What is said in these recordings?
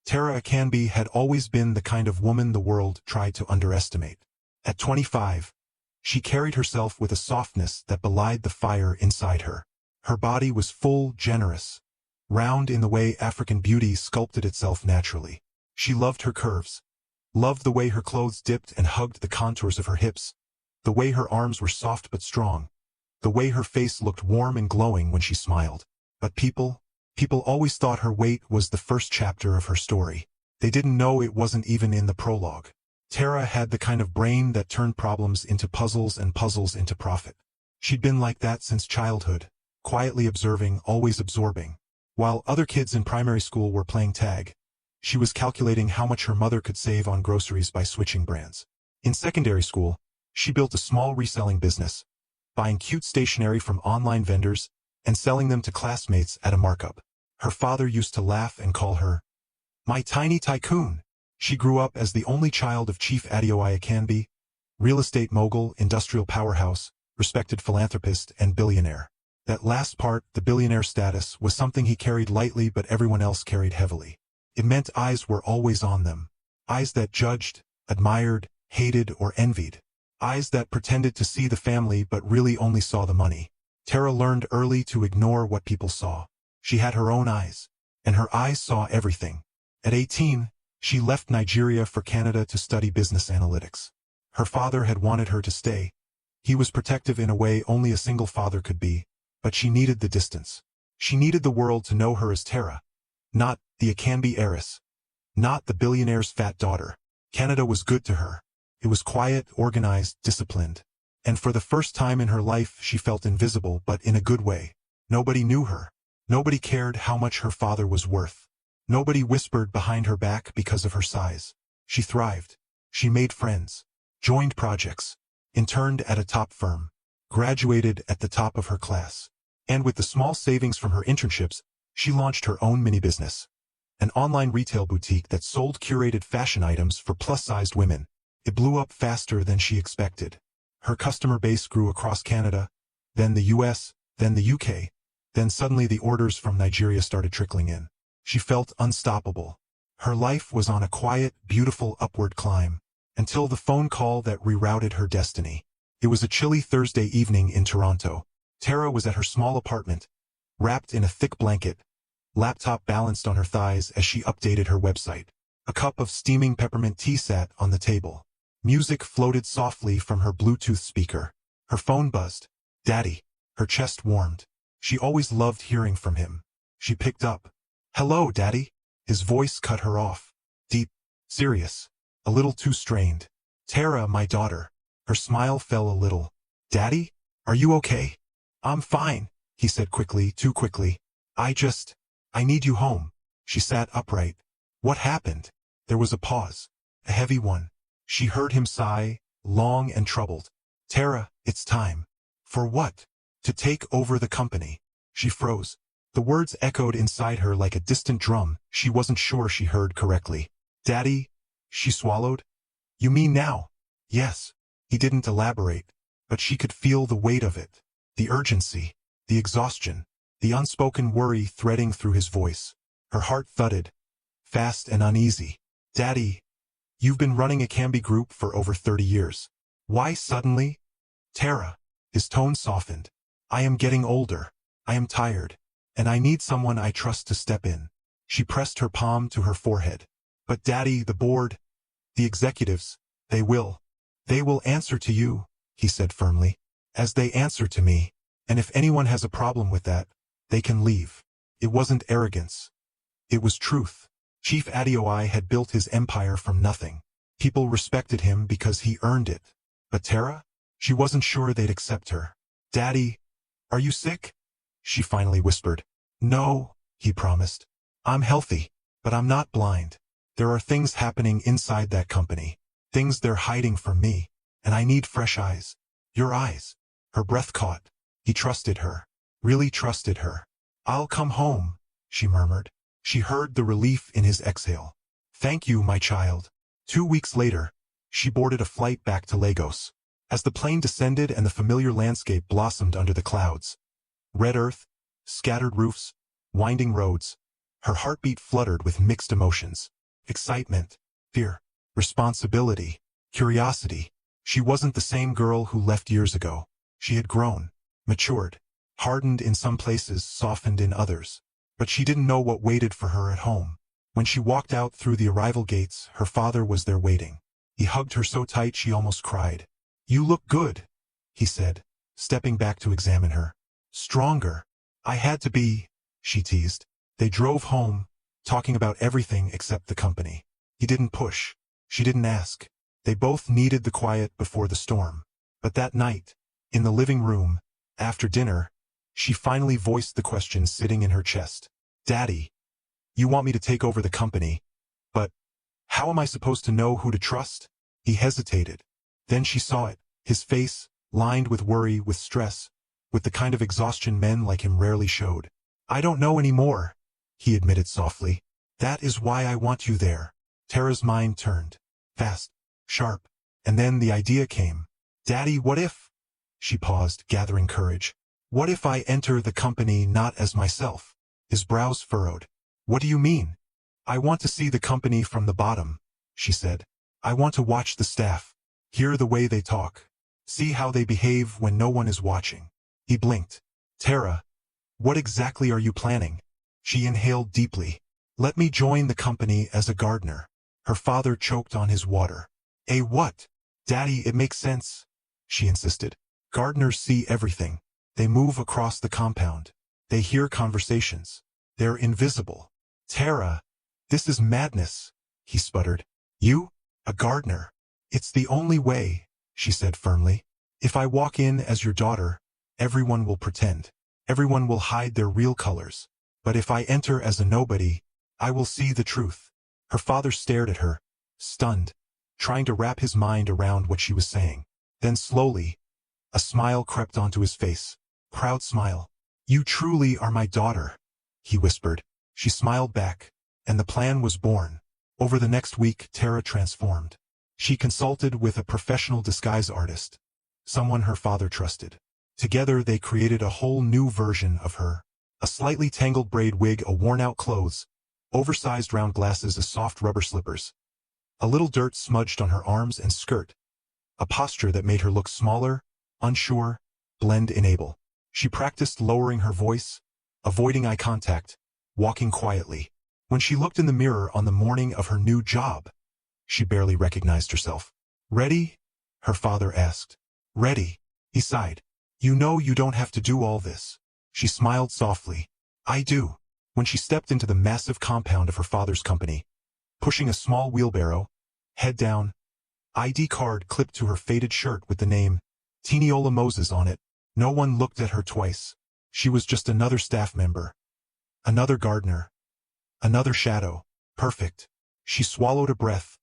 Terara Canby had always been the kind of woman the world tried to underestimate. At 25, she carried herself with a softness that belied the fire inside her. Her body was full, generous, round in the way African beauty sculpted itself naturally. She loved her curves, loved the way her clothes dipped and hugged the contours of her hips, the way her arms were soft but strong, the way her face looked warm and glowing when she smiled. But people always thought her weight was the first chapter of her story. They didn't know it wasn't even in the prologue. Terara had the kind of brain that turned problems into puzzles and puzzles into profit. She'd been like that since childhood, quietly observing, always absorbing. While other kids in primary school were playing tag, she was calculating how much her mother could save on groceries by switching brands. In secondary school, she built a small reselling business, buying cute stationery from online vendors and selling them to classmates at a markup. Her father used to laugh and call her, "My tiny tycoon." She grew up as the only child of Chief Adeoye Canby, real estate mogul, industrial powerhouse, respected philanthropist, and billionaire. That last part, the billionaire status, was something he carried lightly but everyone else carried heavily. It meant eyes were always on them. Eyes that judged, admired, hated, or envied. Eyes that pretended to see the family but really only saw the money. Terara learned early to ignore what people saw. She had her own eyes, and her eyes saw everything. At 18, she left Nigeria for Canada to study business analytics. Her father had wanted her to stay. He was protective in a way only a single father could be, but she needed the distance. She needed the world to know her as Terara, not the Akanbi heiress, not the billionaire's fat daughter. Canada was good to her. It was quiet, organized, disciplined. And for the first time in her life she felt invisible, but in a good way. Nobody knew her. Nobody cared how much her father was worth. Nobody whispered behind her back because of her size. She thrived. She made friends, joined projects, interned at a top firm, graduated at the top of her class. And with the small savings from her internships, she launched her own mini-business, an online retail boutique that sold curated fashion items for plus-sized women. It blew up faster than she expected. Her customer base grew across Canada, then the US, then the UK, then suddenly the orders from Nigeria started trickling in. She felt unstoppable. Her life was on a quiet, beautiful upward climb, until the phone call that rerouted her destiny. It was a chilly Thursday evening in Toronto. Terara was at her small apartment, wrapped in a thick blanket, laptop balanced on her thighs as she updated her website. A cup of steaming peppermint tea sat on the table. Music floated softly from her Bluetooth speaker. Her phone buzzed. "Daddy." Her chest warmed. She always loved hearing from him. She picked up. "Hello, Daddy." His voice cut her off. Deep, serious, a little too strained. "Terara, my daughter." Her smile fell a little. "Daddy? Are you okay?" "I'm fine," he said quickly, too quickly. I need you home." She sat upright. "What happened?" There was a pause. A heavy one. She heard him sigh, long and troubled. "Terara, it's time." "For what?" "To take over the company." She froze. The words echoed inside her like a distant drum. She wasn't sure she heard correctly. "Daddy?" She swallowed. "You mean now?" "Yes." He didn't elaborate, but she could feel the weight of it. The urgency, the exhaustion, the unspoken worry threading through his voice. Her heart thudded, fast and uneasy. "Daddy, you've been running a Canby group for over 30 years. Why suddenly?" "Terara." His tone softened. "I am getting older. I am tired. And I need someone I trust to step in." She pressed her palm to her forehead. "But Daddy, the board, the executives, they will answer to you," he said firmly. "As they answer to me. And if anyone has a problem with that, they can leave." It wasn't arrogance. It was truth. Chief Adeoye had built his empire from nothing. People respected him because he earned it. But Terara? She wasn't sure they'd accept her. "Daddy, are you sick?" she finally whispered. "No," he promised. "I'm healthy, but I'm not blind. There are things happening inside that company, things they're hiding from me, and I need fresh eyes. Your eyes." Her breath caught. He trusted her, really trusted her. "I'll come home," she murmured. She heard the relief in his exhale. "Thank you, my child." 2 weeks later, she boarded a flight back to Lagos. As the plane descended and the familiar landscape blossomed under the clouds, red earth, scattered roofs, winding roads, Her heartbeat fluttered with mixed emotions. Excitement, fear, responsibility, curiosity. She wasn't the same girl who left years ago. She had grown, matured, hardened in some places, softened in others. But she didn't know what waited for her at home. When she walked out through the arrival gates, her father was there waiting. He hugged her so tight she almost cried. "You look good," he said, stepping back to examine her. "Stronger." "I had to be," she teased. They drove home, talking about everything except the company. He didn't push. She didn't ask. They both needed the quiet before the storm. But that night, in the living room, after dinner, she finally voiced the question sitting in her chest. "Daddy, you want me to take over the company, but how am I supposed to know who to trust?" He hesitated. Then she saw it, his face, lined with worry, with stress, with the kind of exhaustion men like him rarely showed. "I don't know anymore," he admitted softly. "That is why I want you there." Tara's mind turned, fast, sharp, and then the idea came. "Daddy, what if—" She paused, gathering courage. "What if I enter the company not as myself?" His brows furrowed. "What do you mean?" "I want to see the company from the bottom," she said. "I want to watch the staff, hear the way they talk, see how they behave when no one is watching." He blinked. "Tara, what exactly are you planning?" She inhaled deeply. "Let me join the company as a gardener." Her father choked on his water. "A what?" "Daddy, it makes sense," she insisted. "Gardeners see everything. They move across the compound. They hear conversations. They're invisible." "Tara, this is madness," he sputtered. "You? A gardener?" "It's the only way," she said firmly. "If I walk in as your daughter, everyone will pretend. Everyone will hide their real colors. But if I enter as a nobody, I will see the truth." Her father stared at her, stunned, trying to wrap his mind around what she was saying. Then slowly, a smile crept onto his face. Proud smile. "You truly are my daughter," he whispered. She smiled back, and the plan was born. Over the next week, Tara transformed. She consulted with a professional disguise artist, someone her father trusted. Together they created a whole new version of her. A slightly tangled braid wig, a worn-out clothes, oversized round glasses, a soft rubber slippers. A little dirt smudged on her arms and skirt. A posture that made her look smaller, unsure, blend inable. She practiced lowering her voice, avoiding eye contact, walking quietly. When she looked in the mirror on the morning of her new job, she barely recognized herself. "Ready?" her father asked. "Ready," he sighed. "You know you don't have to do all this." She smiled softly. "I do." When she stepped into the massive compound of her father's company, pushing a small wheelbarrow, head down, ID card clipped to her faded shirt with the name Tiniola Moses on it, no one looked at her twice. She was just another staff member. Another gardener. Another shadow. Perfect. She swallowed a breath,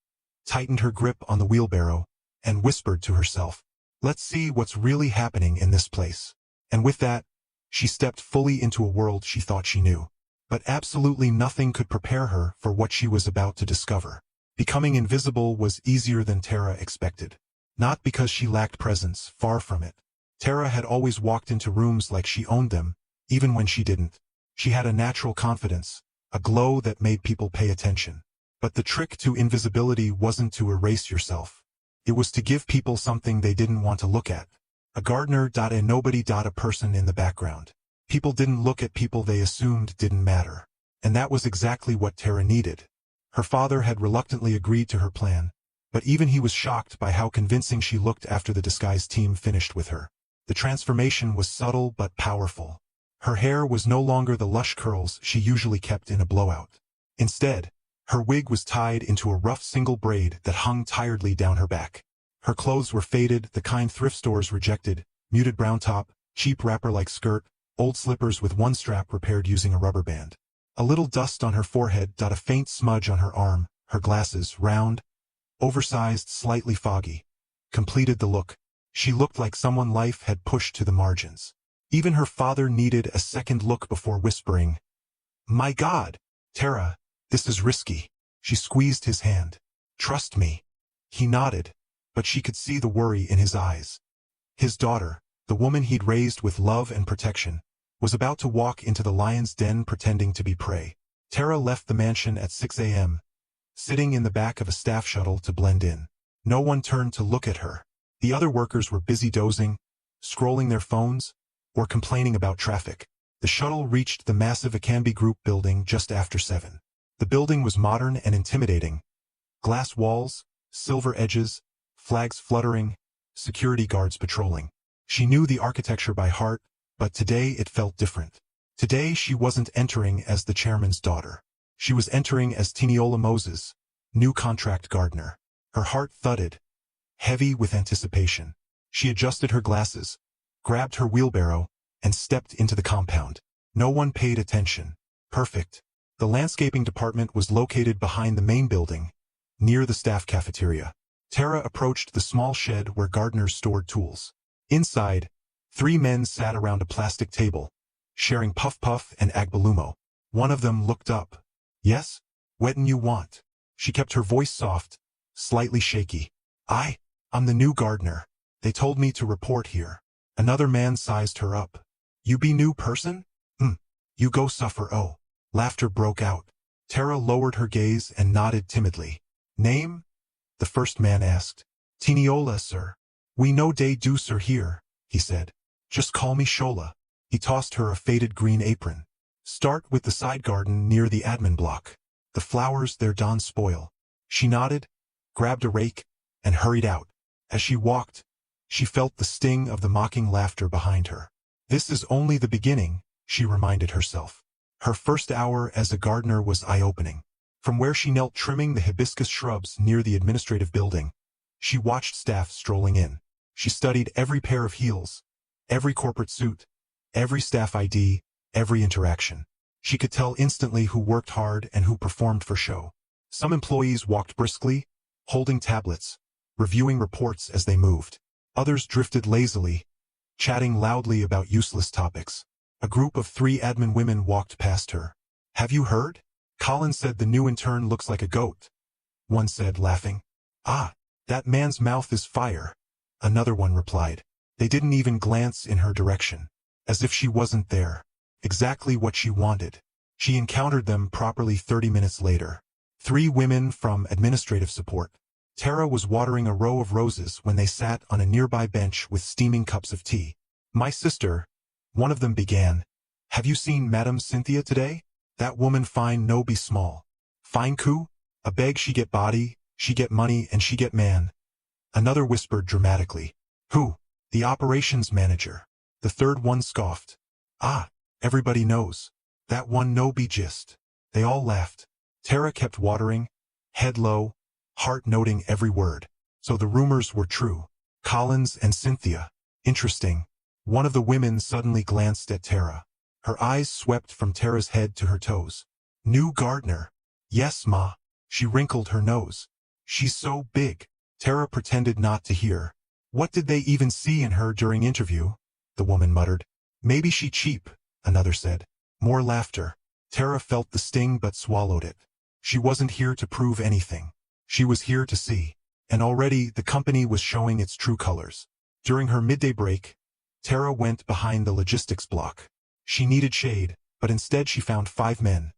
tightened her grip on the wheelbarrow, and whispered to herself, "Let's see what's really happening in this place." And with that, she stepped fully into a world she thought she knew. But absolutely nothing could prepare her for what she was about to discover. Becoming invisible was easier than Tara expected. Not because she lacked presence, far from it. Tara had always walked into rooms like she owned them, even when she didn't. She had a natural confidence, a glow that made people pay attention. But the trick to invisibility wasn't to erase yourself. It was to give people something they didn't want to look at. A gardener, a nobody, a person in the background. People didn't look at people they assumed didn't matter. And that was exactly what Tara needed. Her father had reluctantly agreed to her plan, but even he was shocked by how convincing she looked after the disguise team finished with her. The transformation was subtle but powerful. Her hair was no longer the lush curls she usually kept in a blowout. Instead, her wig was tied into a rough single braid that hung tiredly down her back. Her clothes were faded, the kind thrift stores rejected, muted brown top, cheap wrapper-like skirt, old slippers with one strap repaired using a rubber band. A little dust on her forehead, a faint smudge on her arm, her glasses, round, oversized, slightly foggy, completed the look. She looked like someone life had pushed to the margins. Even her father needed a second look before whispering, "My God, Tara, this is risky." She squeezed his hand. "Trust me." He nodded, but she could see the worry in his eyes. His daughter, the woman he'd raised with love and protection, was about to walk into the lion's den pretending to be prey. Tara left the mansion at 6 a.m., sitting in the back of a staff shuttle to blend in. No one turned to look at her. The other workers were busy dozing, scrolling their phones, or complaining about traffic. The shuttle reached the massive Akambi Group building just after 7. The building was modern and intimidating. Glass walls, silver edges, flags fluttering, security guards patrolling. She knew the architecture by heart, but today it felt different. Today she wasn't entering as the chairman's daughter. She was entering as Tiniola Moses, new contract gardener. Her heart thudded, heavy with anticipation. She adjusted her glasses, grabbed her wheelbarrow, and stepped into the compound. No one paid attention. Perfect. The landscaping department was located behind the main building, near the staff cafeteria. Tara approached the small shed where gardeners stored tools. Inside, 3 men sat around a plastic table, sharing puff-puff and agbalumo. One of them looked up. "Yes? What'n you want?" She kept her voice soft, slightly shaky. I'm the new gardener. They told me to report here." Another man sized her up. "You be new person? You go suffer." Oh. Laughter broke out. Tara lowered her gaze and nodded timidly. "Name?" the first man asked. "Tiniola, sir." "We no day do sir here," he said. "Just call me Shola." He tossed her a faded green apron. "Start with the side garden near the admin block. The flowers there don't spoil." She nodded, grabbed a rake, and hurried out. As she walked, she felt the sting of the mocking laughter behind her. This is only the beginning, she reminded herself. Her first hour as a gardener was eye-opening. From where she knelt trimming the hibiscus shrubs near the administrative building, she watched staff strolling in. She studied every pair of heels, every corporate suit, every staff ID, every interaction. She could tell instantly who worked hard and who performed for show. Some employees walked briskly, holding tablets, reviewing reports as they moved. Others drifted lazily, chatting loudly about useless topics. A group of 3 admin women walked past her. "Have you heard? Colin said the new intern looks like a goat," one said, laughing. "Ah, that man's mouth is fire," another one replied. They didn't even glance in her direction, as if she wasn't there. Exactly what she wanted. She encountered them properly 30 minutes later. 3 women from administrative support. Tara was watering a row of roses when they sat on a nearby bench with steaming cups of tea. "My sister," one of them began. "Have you seen Madame Cynthia today? That woman fine no be small. Fine coup? A beg she get body, she get money and she get man." Another whispered dramatically. "Who?" "The operations manager." The third one scoffed. "Ah, everybody knows. That one no be gist." They all laughed. Tara kept watering, head low, heart noting every word. So the rumors were true. Collins and Cynthia. Interesting. One of the women suddenly glanced at Tara. Her eyes swept from Tara's head to her toes. "New gardener." "Yes, ma." She wrinkled her nose. "She's so big." Tara pretended not to hear. "What did they even see in her during interview?" the woman muttered. "Maybe she cheap," another said. More laughter. Tara felt the sting but swallowed it. She wasn't here to prove anything. She was here to see. And already the company was showing its true colors. During her midday break, Tara went behind the logistics block. She needed shade, but instead she found 5 men.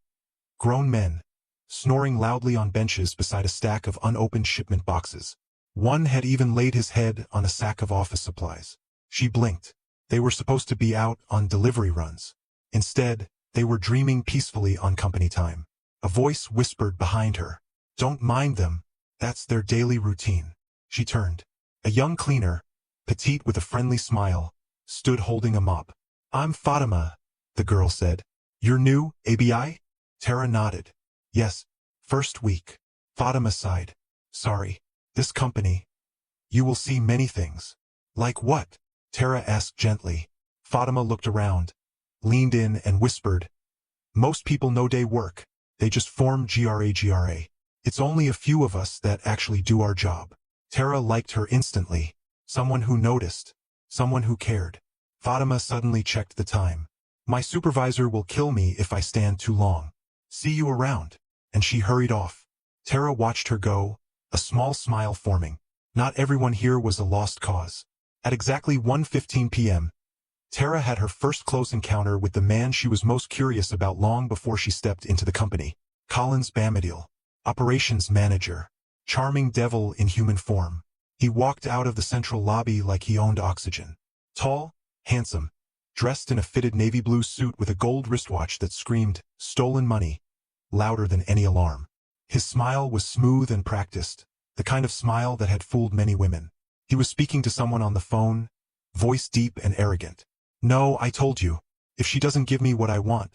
Grown men, snoring loudly on benches beside a stack of unopened shipment boxes. One had even laid his head on a sack of office supplies. She blinked. They were supposed to be out on delivery runs. Instead, they were dreaming peacefully on company time. A voice whispered behind her. "Don't mind them. That's their daily routine." She turned. A young cleaner, petite with a friendly smile, stood holding a mop. "I'm Fatima," the girl said. "You're new, ABI?" Tara nodded. "Yes, first week." Fatima sighed. "Sorry, this company. You will see many things." "Like what?" Tara asked gently. Fatima looked around, leaned in and whispered, "Most people no day work. They just form GRA. It's only a few of us that actually do our job." Tara liked her instantly. Someone who noticed. Someone who cared. Fatima suddenly checked the time. "My supervisor will kill me if I stand too long. See you around." And she hurried off. Tara watched her go, a small smile forming. Not everyone here was a lost cause. At exactly 1:15 p.m., Tara had her first close encounter with the man she was most curious about long before she stepped into the company. Collins Bamadil, operations manager. Charming devil in human form. He walked out of the central lobby like he owned oxygen. Tall, handsome, dressed in a fitted navy blue suit with a gold wristwatch that screamed, "Stolen money," louder than any alarm. His smile was smooth and practiced, the kind of smile that had fooled many women. He was speaking to someone on the phone, voice deep and arrogant. "No, I told you. If she doesn't give me what I want,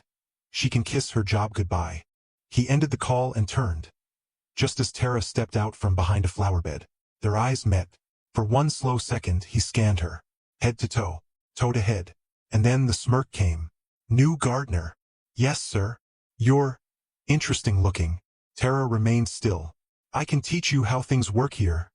she can kiss her job goodbye." He ended the call and turned. Just as Tara stepped out from behind a flower bed, their eyes met. For one slow second he scanned her, head to toe to head, and then the smirk came. "New gardener." "Yes, sir. You're interesting looking." Tara remained still. "I can teach you how things work here,"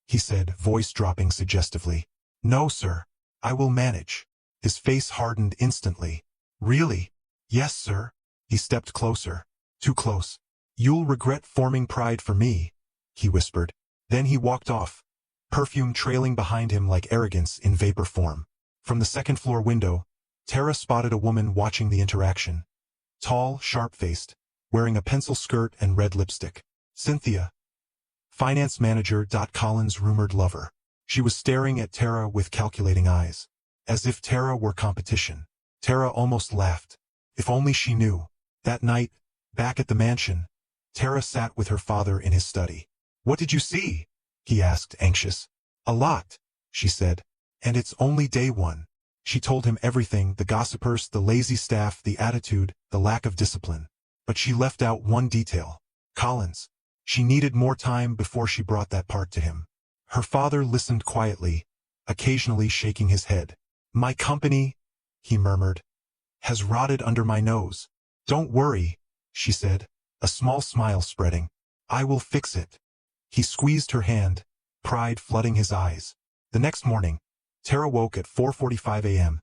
he said, voice dropping suggestively. "No, sir. I will manage." His face hardened instantly. "Really?" "Yes, sir." He stepped closer. Too close. "You'll regret forming pride for me," he whispered. Then he walked off, perfume trailing behind him like arrogance in vapor form. From the second-floor window, Tara spotted a woman watching the interaction. Tall, sharp-faced, wearing a pencil skirt and red lipstick. Cynthia, finance manager. Collins' rumored lover. She was staring at Tara with calculating eyes, as if Tara were competition. Tara almost laughed. If only she knew. That night, back at the mansion, Tara sat with her father in his study. "What did you see?" he asked, anxious. "A lot," she said. "And it's only day one." She told him everything, the gossipers, the lazy staff, the attitude, the lack of discipline. But she left out one detail. Collins. She needed more time before she brought that part to him. Her father listened quietly, occasionally shaking his head. "My company," he murmured, "has rotted under my nose." "Don't worry," she said, a small smile spreading. "I will fix it." He squeezed her hand, pride flooding his eyes. The next morning, Tara woke at 4:45 a.m.,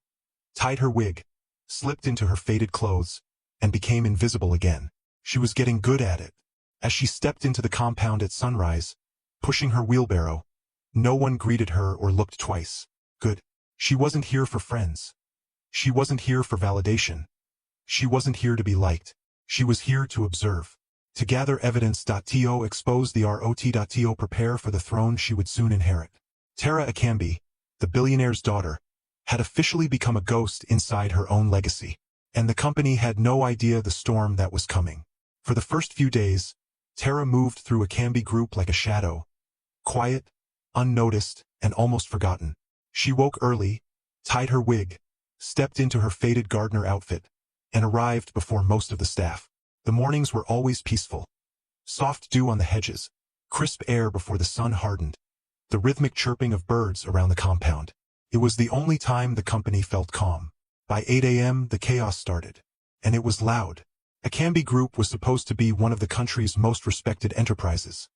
tied her wig, slipped into her faded clothes, and became invisible again. She was getting good at it. As she stepped into the compound at sunrise, pushing her wheelbarrow, no one greeted her or looked twice. Good. She wasn't here for friends. She wasn't here for validation. She wasn't here to be liked. She was here to observe. To gather evidence. To expose the rot. Prepare for the throne she would soon inherit. Tara Akambi, the billionaire's daughter, had officially become a ghost inside her own legacy. And the company had no idea the storm that was coming. For the first few days, Tara moved through Akambi Group like a shadow. Quiet, unnoticed, and almost forgotten. She woke early, tied her wig, stepped into her faded gardener outfit, and arrived before most of the staff. The mornings were always peaceful. Soft dew on the hedges, crisp air before the sun hardened, the rhythmic chirping of birds around the compound. It was the only time the company felt calm. By 8 a.m. the chaos started. And it was loud. Akambi Group was supposed to be one of the country's most respected enterprises,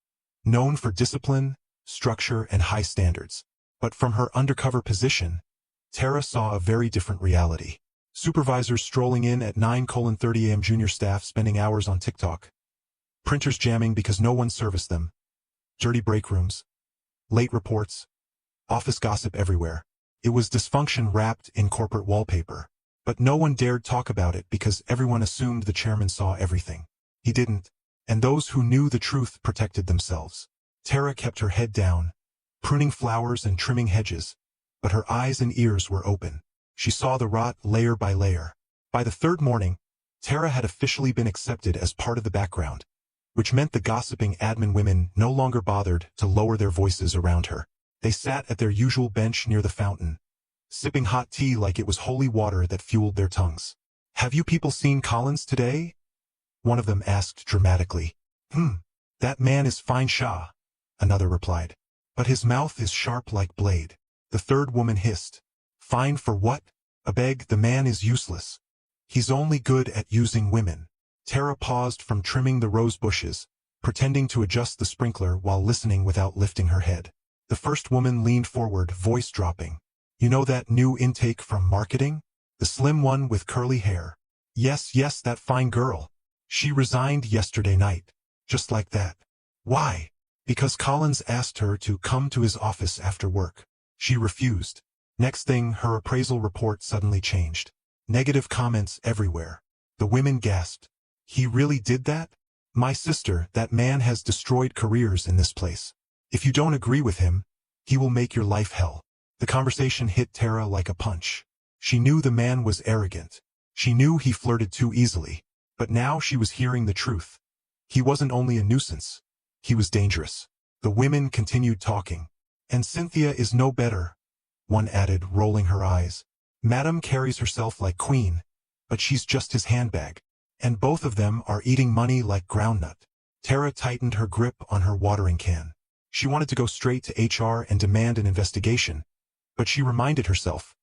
known for discipline, structure, and high standards. But from her undercover position, Tara saw a very different reality. Supervisors strolling in at 9:30 a.m. Junior staff spending hours on TikTok. Printers jamming because no one serviced them. Dirty break rooms. Late reports. Office gossip everywhere. It was dysfunction wrapped in corporate wallpaper. But no one dared talk about it because everyone assumed the chairman saw everything. He didn't. And those who knew the truth protected themselves. Tara kept her head down, pruning flowers and trimming hedges, but her eyes and ears were open. She saw the rot layer by layer. By the third morning, Tara had officially been accepted as part of the background, which meant the gossiping admin women no longer bothered to lower their voices around her. They sat at their usual bench near the fountain, sipping hot tea like it was holy water that fueled their tongues. "Have you people seen Collins today?" one of them asked dramatically. That man is fine Shah," another replied. "But his mouth is sharp like blade." The third woman hissed. "Fine for what? Abeg, the man is useless. He's only good at using women." Tara paused from trimming the rose bushes, pretending to adjust the sprinkler while listening without lifting her head. The first woman leaned forward, voice dropping. "You know that new intake from marketing? The slim one with curly hair?" Yes, that fine girl. She resigned yesterday night. Just like that." "Why?" "Because Collins asked her to come to his office after work. She refused." Next thing, her appraisal report suddenly changed. Negative comments everywhere. The women gasped. He really did that? My sister, that man has destroyed careers in this place. If you don't agree with him, he will make your life hell. The conversation hit Tara like a punch. She knew the man was arrogant. She knew he flirted too easily. But now she was hearing the truth. He wasn't only a nuisance. He was dangerous. The women continued talking. And Cynthia is no better, one added, rolling her eyes. Madam carries herself like queen, but she's just his handbag. And both of them are eating money like groundnut. Tara tightened her grip on her watering can. She wanted to go straight to HR and demand an investigation, but she reminded herself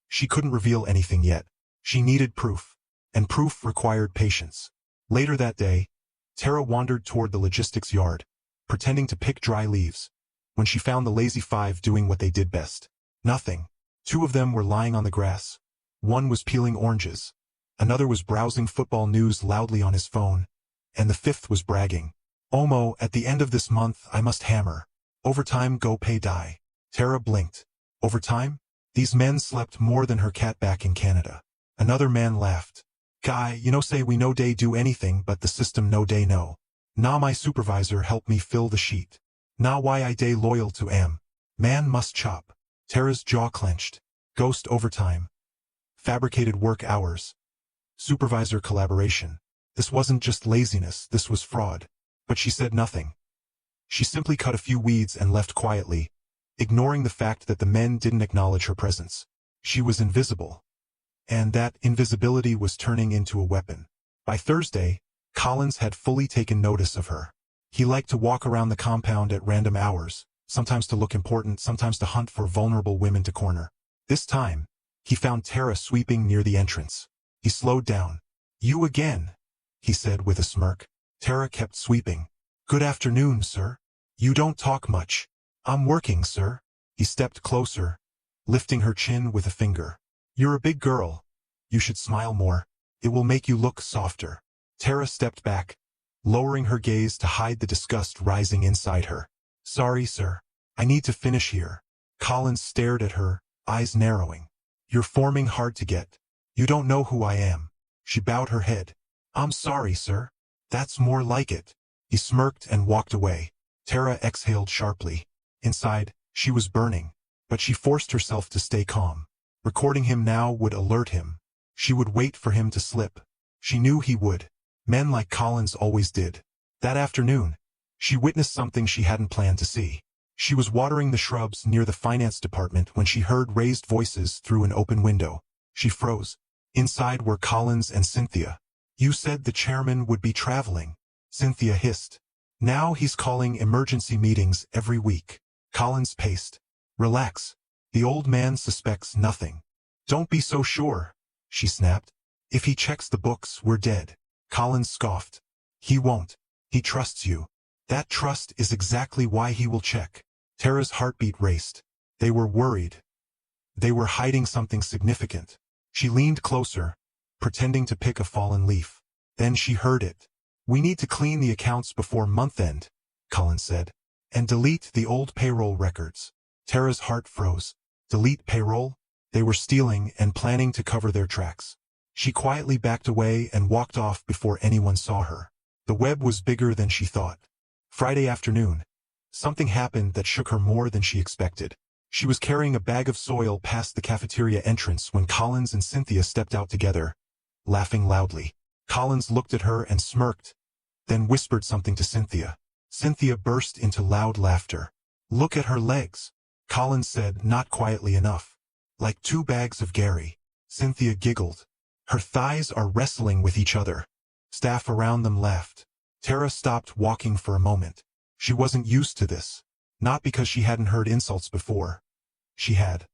she couldn't reveal anything yet. She needed proof, and proof required patience. Later that day, Tara wandered toward the logistics yard, pretending to pick dry leaves, when she found the lazy five doing what they did best. Nothing. Two of them were lying on the grass. One was peeling oranges. Another was browsing football news loudly on his phone. And the fifth was bragging. Omo, at the end of this month I must hammer. Overtime go pay die. Tara blinked. Overtime? These men slept more than her cat back in Canada. Another man laughed. Guy, you know say we no day do anything but the system no day no. Nah my supervisor help me fill the sheet. Nah why I day loyal to am. Man must chop. Tara's jaw clenched. Ghost overtime. Fabricated work hours. Supervisor collaboration. This wasn't just laziness, this was fraud. But she said nothing. She simply cut a few weeds and left quietly, ignoring the fact that the men didn't acknowledge her presence. She was invisible. And that invisibility was turning into a weapon. By Thursday, Collins had fully taken notice of her. He liked to walk around the compound at random hours, sometimes to look important, sometimes to hunt for vulnerable women to corner. This time, he found Tara sweeping near the entrance. He slowed down. You again, he said with a smirk. Tara kept sweeping. Good afternoon, sir. You don't talk much. I'm working, sir. He stepped closer, lifting her chin with a finger. You're a big girl. You should smile more. It will make you look softer. Tara stepped back, lowering her gaze to hide the disgust rising inside her. Sorry, sir. I need to finish here. Collins stared at her, eyes narrowing. You're forming hard to get. You don't know who I am. She bowed her head. I'm sorry, sir. That's more like it. He smirked and walked away. Tara exhaled sharply. Inside, she was burning, but she forced herself to stay calm. Recording him now would alert him. She would wait for him to slip. She knew he would. Men like Collins always did. That afternoon, she witnessed something she hadn't planned to see. She was watering the shrubs near the finance department when she heard raised voices through an open window. She froze. Inside were Collins and Cynthia. You said the chairman would be traveling, Cynthia hissed. Now he's calling emergency meetings every week. Collins paced. Relax. The old man suspects nothing. Don't be so sure, she snapped. If he checks the books, we're dead. Collins scoffed. He won't. He trusts you. That trust is exactly why he will check. Tara's heartbeat raced. They were worried. They were hiding something significant. She leaned closer, pretending to pick a fallen leaf. Then she heard it. We need to clean the accounts before month-end, Collins said. And delete the old payroll records. Tara's heart froze. Delete payroll? They were stealing and planning to cover their tracks. She quietly backed away and walked off before anyone saw her. The web was bigger than she thought. Friday afternoon, something happened that shook her more than she expected. She was carrying a bag of soil past the cafeteria entrance when Collins and Cynthia stepped out together, laughing loudly. Collins looked at her and smirked, then whispered something to Cynthia. Cynthia burst into loud laughter. Look at her legs, Collins said, not quietly enough. Like two bags of Gary. Cynthia giggled. Her thighs are wrestling with each other. Staff around them laughed. Tara stopped walking for a moment. She wasn't used to this. Not because she hadn't heard insults before. She had.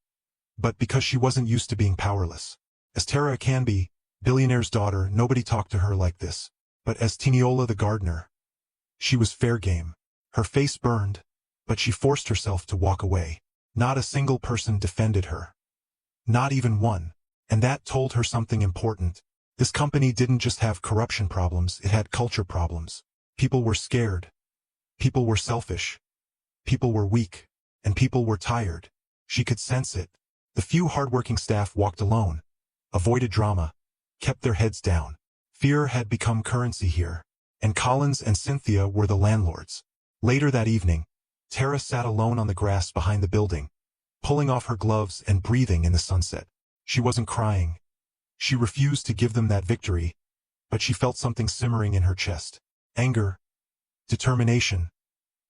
But because she wasn't used to being powerless. As Tara can be, Billionaire's daughter, nobody talked to her like this. But as Tiniola the gardener, she was fair game. Her face burned, but she forced herself to walk away. Not a single person defended her. Not even one. And that told her something important. This company didn't just have corruption problems, it had culture problems. People were scared. People were selfish. People were weak. And people were tired. She could sense it. The few hardworking staff walked alone, avoided drama, kept their heads down. Fear had become currency here, and Collins and Cynthia were the landlords. Later that evening, Tara sat alone on the grass behind the building, pulling off her gloves and breathing in the sunset. She wasn't crying. She refused to give them that victory, but she felt something simmering in her chest. Anger, determination,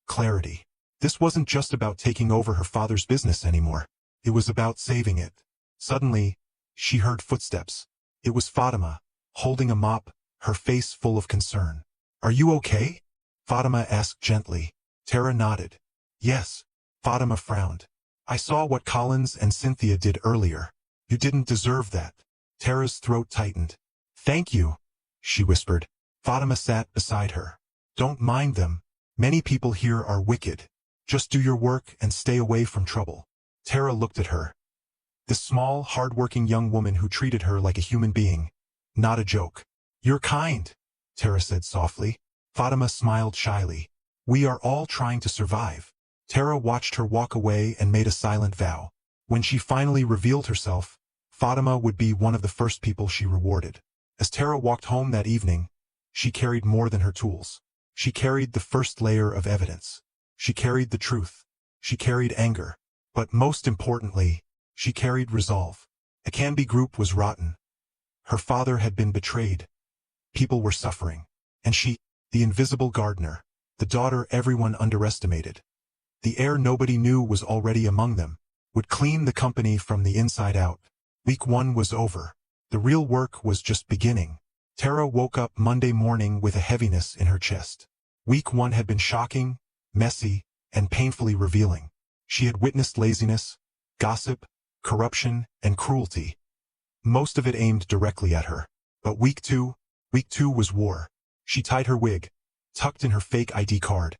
clarity. This wasn't just about taking over her father's business anymore. It was about saving it. Suddenly, she heard footsteps. It was Fatima, holding a mop, her face full of concern. "Are you okay?" Fatima asked gently. Tara nodded. "Yes." Fatima frowned. "I saw what Collins and Cynthia did earlier. You didn't deserve that." Tara's throat tightened. "Thank you," she whispered. Fatima sat beside her. "Don't mind them. Many people here are wicked. Just do your work and stay away from trouble." Tara looked at her. This small, hard-working young woman who treated her like a human being. Not a joke. "You're kind," Tara said softly. Fatima smiled shyly. "We are all trying to survive." Tara watched her walk away and made a silent vow. When she finally revealed herself, Fatima would be one of the first people she rewarded. As Tara walked home that evening, she carried more than her tools. She carried the first layer of evidence. She carried the truth. She carried anger. But most importantly, she carried resolve. A Canby Group was rotten. Her father had been betrayed. People were suffering. And she, the invisible gardener, the daughter everyone underestimated, the heir nobody knew was already among them, would clean the company from the inside out. Week 1 was over. The real work was just beginning. Tara woke up Monday morning with a heaviness in her chest. Week 1 had been shocking, messy, and painfully revealing. She had witnessed laziness, gossip, corruption, and cruelty. Most of it aimed directly at her. But week two was war. She tied her wig, tucked in her fake ID card,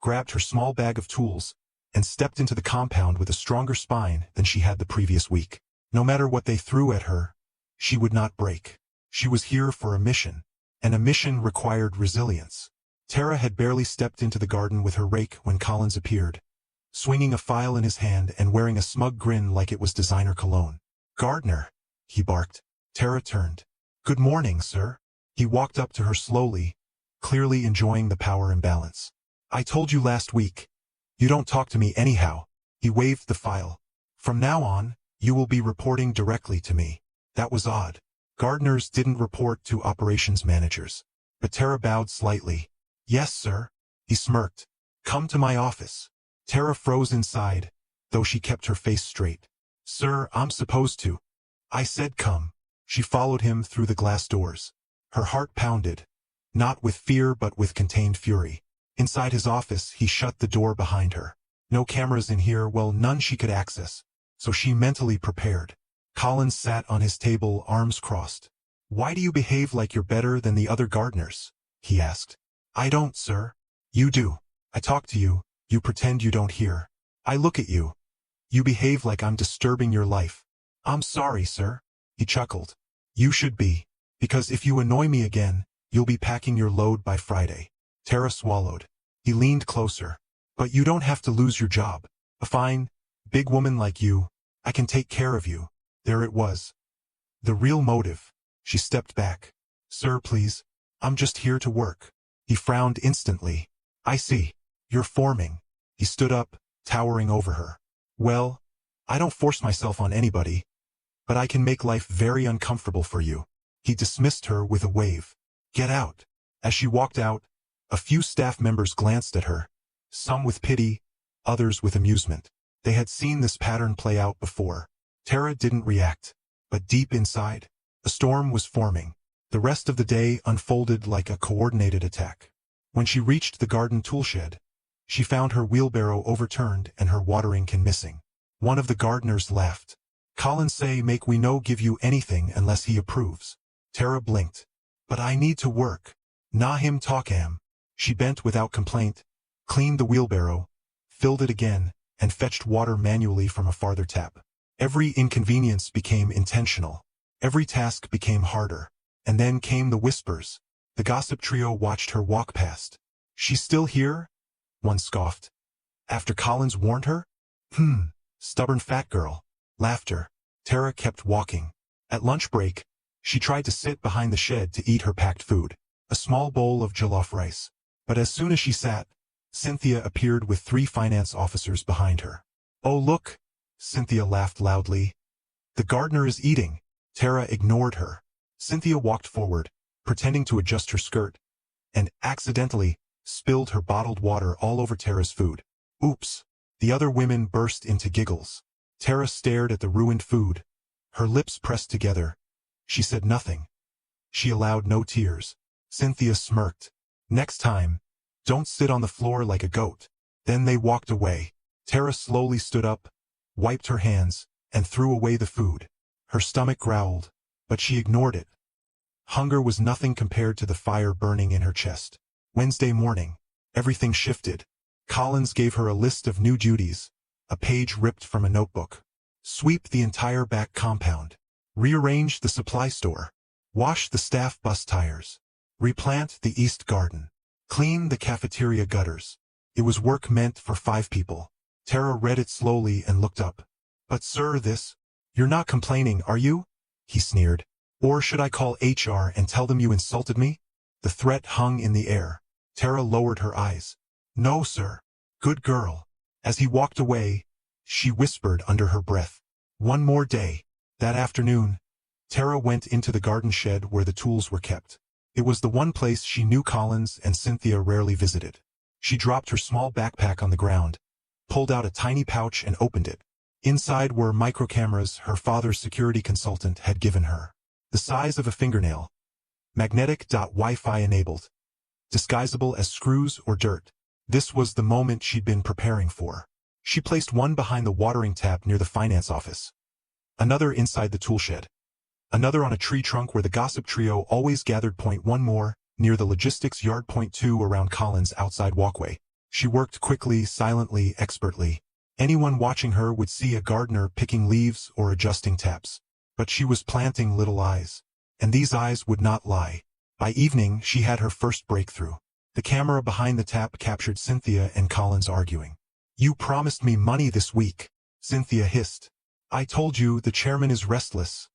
grabbed her small bag of tools, and stepped into the compound with a stronger spine than she had the previous week. No matter what they threw at her, she would not break. She was here for a mission, and a mission required resilience. Tara had barely stepped into the garden with her rake when Collins appeared, swinging a file in his hand and wearing a smug grin like it was designer cologne. "Gardener," he barked. Tara turned. "Good morning, sir." He walked up to her slowly, clearly enjoying the power imbalance. "I told you last week. You don't talk to me anyhow." He waved the file. "From now on, you will be reporting directly to me." That was odd. Gardeners didn't report to operations managers. But Tara bowed slightly. "Yes, sir." He smirked. "Come to my office." Tara froze inside, though she kept her face straight. "Sir, I'm supposed to." "I said come." She followed him through the glass doors. Her heart pounded, not with fear but with contained fury. Inside his office, he shut the door behind her. No cameras in here, well, none she could access, so she mentally prepared. Collins sat on his table, arms crossed. "Why do you behave like you're better than the other gardeners?" he asked. "I don't, sir." "You do. I talk to you. You pretend you don't hear. I look at you. You behave like I'm disturbing your life." "I'm sorry, sir." He chuckled. "You should be. Because if you annoy me again, you'll be packing your load by Friday." Tara swallowed. He leaned closer. "But you don't have to lose your job. A fine, big woman like you, I can take care of you." There it was. The real motive. She stepped back. "Sir, please. I'm just here to work." He frowned instantly. "I see. You're forming." He stood up, towering over her. "Well, I don't force myself on anybody, but I can make life very uncomfortable for you." He dismissed her with a wave. "Get out." As she walked out, a few staff members glanced at her, some with pity, others with amusement. They had seen this pattern play out before. Tara didn't react, but deep inside, a storm was forming. The rest of the day unfolded like a coordinated attack. When she reached the garden toolshed, she found her wheelbarrow overturned and her watering can missing. One of the gardeners laughed. "Collins say make we no give you anything unless he approves." Tara blinked. "But I need to work." "Na him talk am." She bent without complaint, cleaned the wheelbarrow, filled it again, and fetched water manually from a farther tap. Every inconvenience became intentional. Every task became harder. And then came the whispers. The gossip trio watched her walk past. "She's still here?" one scoffed. "After Collins warned her?" Stubborn fat girl." Laughter. Tara kept walking. At lunch break, she tried to sit behind the shed to eat her packed food, a small bowl of jollof rice. But as soon as she sat, Cynthia appeared with 3 finance officers behind her. "Oh look!" Cynthia laughed loudly. "The gardener is eating." Tara ignored her. Cynthia walked forward, pretending to adjust her skirt, and accidentally spilled her bottled water all over Tara's food. "Oops!" The other women burst into giggles. Tara stared at the ruined food, her lips pressed together. She said nothing. She allowed no tears. Cynthia smirked. "Next time, don't sit on the floor like a goat." Then they walked away. Tara slowly stood up, wiped her hands, and threw away the food. Her stomach growled, but she ignored it. Hunger was nothing compared to the fire burning in her chest. Wednesday morning, everything shifted. Collins gave her a list of new duties, a page ripped from a notebook. Sweep the entire back compound. Rearrange the supply store. Wash the staff bus tires. Replant the east garden. Clean the cafeteria gutters. It was work meant for 5 people. Tara read it slowly and looked up. "But sir, you're not complaining, are you?" he sneered. "Or should I call HR and tell them you insulted me?" The threat hung in the air. Tara lowered her eyes. "No, sir." "Good girl." As he walked away, she whispered under her breath, "One more day." That afternoon, Tara went into the garden shed where the tools were kept. It was the one place she knew Collins and Cynthia rarely visited. She dropped her small backpack on the ground, pulled out a tiny pouch and opened it. Inside were microcameras her father's security consultant had given her. The size of a fingernail. Magnetic Wi-Fi enabled. Disguisable as screws or dirt. This was the moment she'd been preparing for. She placed one behind the watering tap near the finance office. Another inside the toolshed. Another on a tree trunk where the gossip trio always gathered. One more, near the logistics yard. 2 around Collins' outside walkway. She worked quickly, silently, expertly. Anyone watching her would see a gardener picking leaves or adjusting taps. But she was planting little eyes. And these eyes would not lie. By evening, she had her first breakthrough. The camera behind the tap captured Cynthia and Collins arguing. "You promised me money this week," Cynthia hissed. "I told you the chairman is restless,"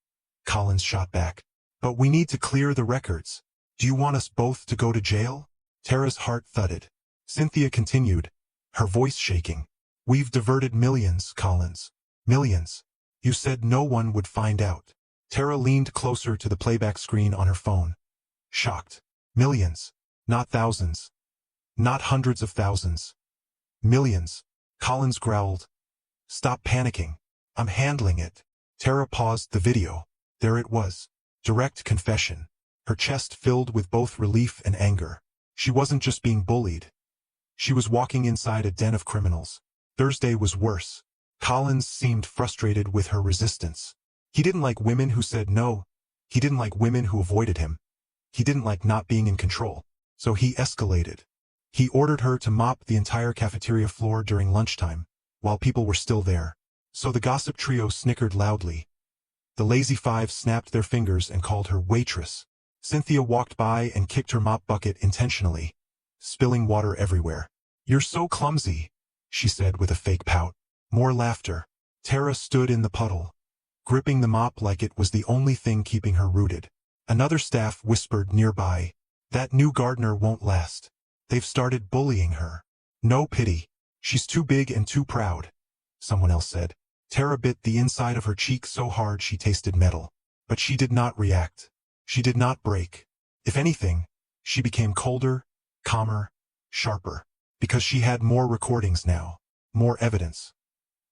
Collins shot back. "But we need to clear the records. Do you want us both to go to jail?" Tara's heart thudded. Cynthia continued, her voice shaking. "We've diverted millions, Collins. Millions. You said no one would find out." Tara leaned closer to the playback screen on her phone. Shocked. "Millions. Not thousands. Not hundreds of thousands. Millions." Collins growled. "Stop panicking. I'm handling it." Tara paused the video. There it was. Direct confession. Her chest filled with both relief and anger. She wasn't just being bullied. She was walking inside a den of criminals. Thursday was worse. Collins seemed frustrated with her resistance. He didn't like women who said no. He didn't like women who avoided him. He didn't like not being in control. So he escalated. He ordered her to mop the entire cafeteria floor during lunchtime, while people were still there. So the gossip trio snickered loudly. The lazy 5 snapped their fingers and called her waitress. Cynthia walked by and kicked her mop bucket intentionally, spilling water everywhere. "You're so clumsy," she said with a fake pout. More laughter. Tara stood in the puddle, gripping the mop like it was the only thing keeping her rooted. Another staff whispered nearby, "That new gardener won't last. They've started bullying her." "No pity. She's too big and too proud," someone else said. Tara bit the inside of her cheek so hard she tasted metal. But she did not react. She did not break. If anything, she became colder, calmer, sharper. Because she had more recordings now. More evidence.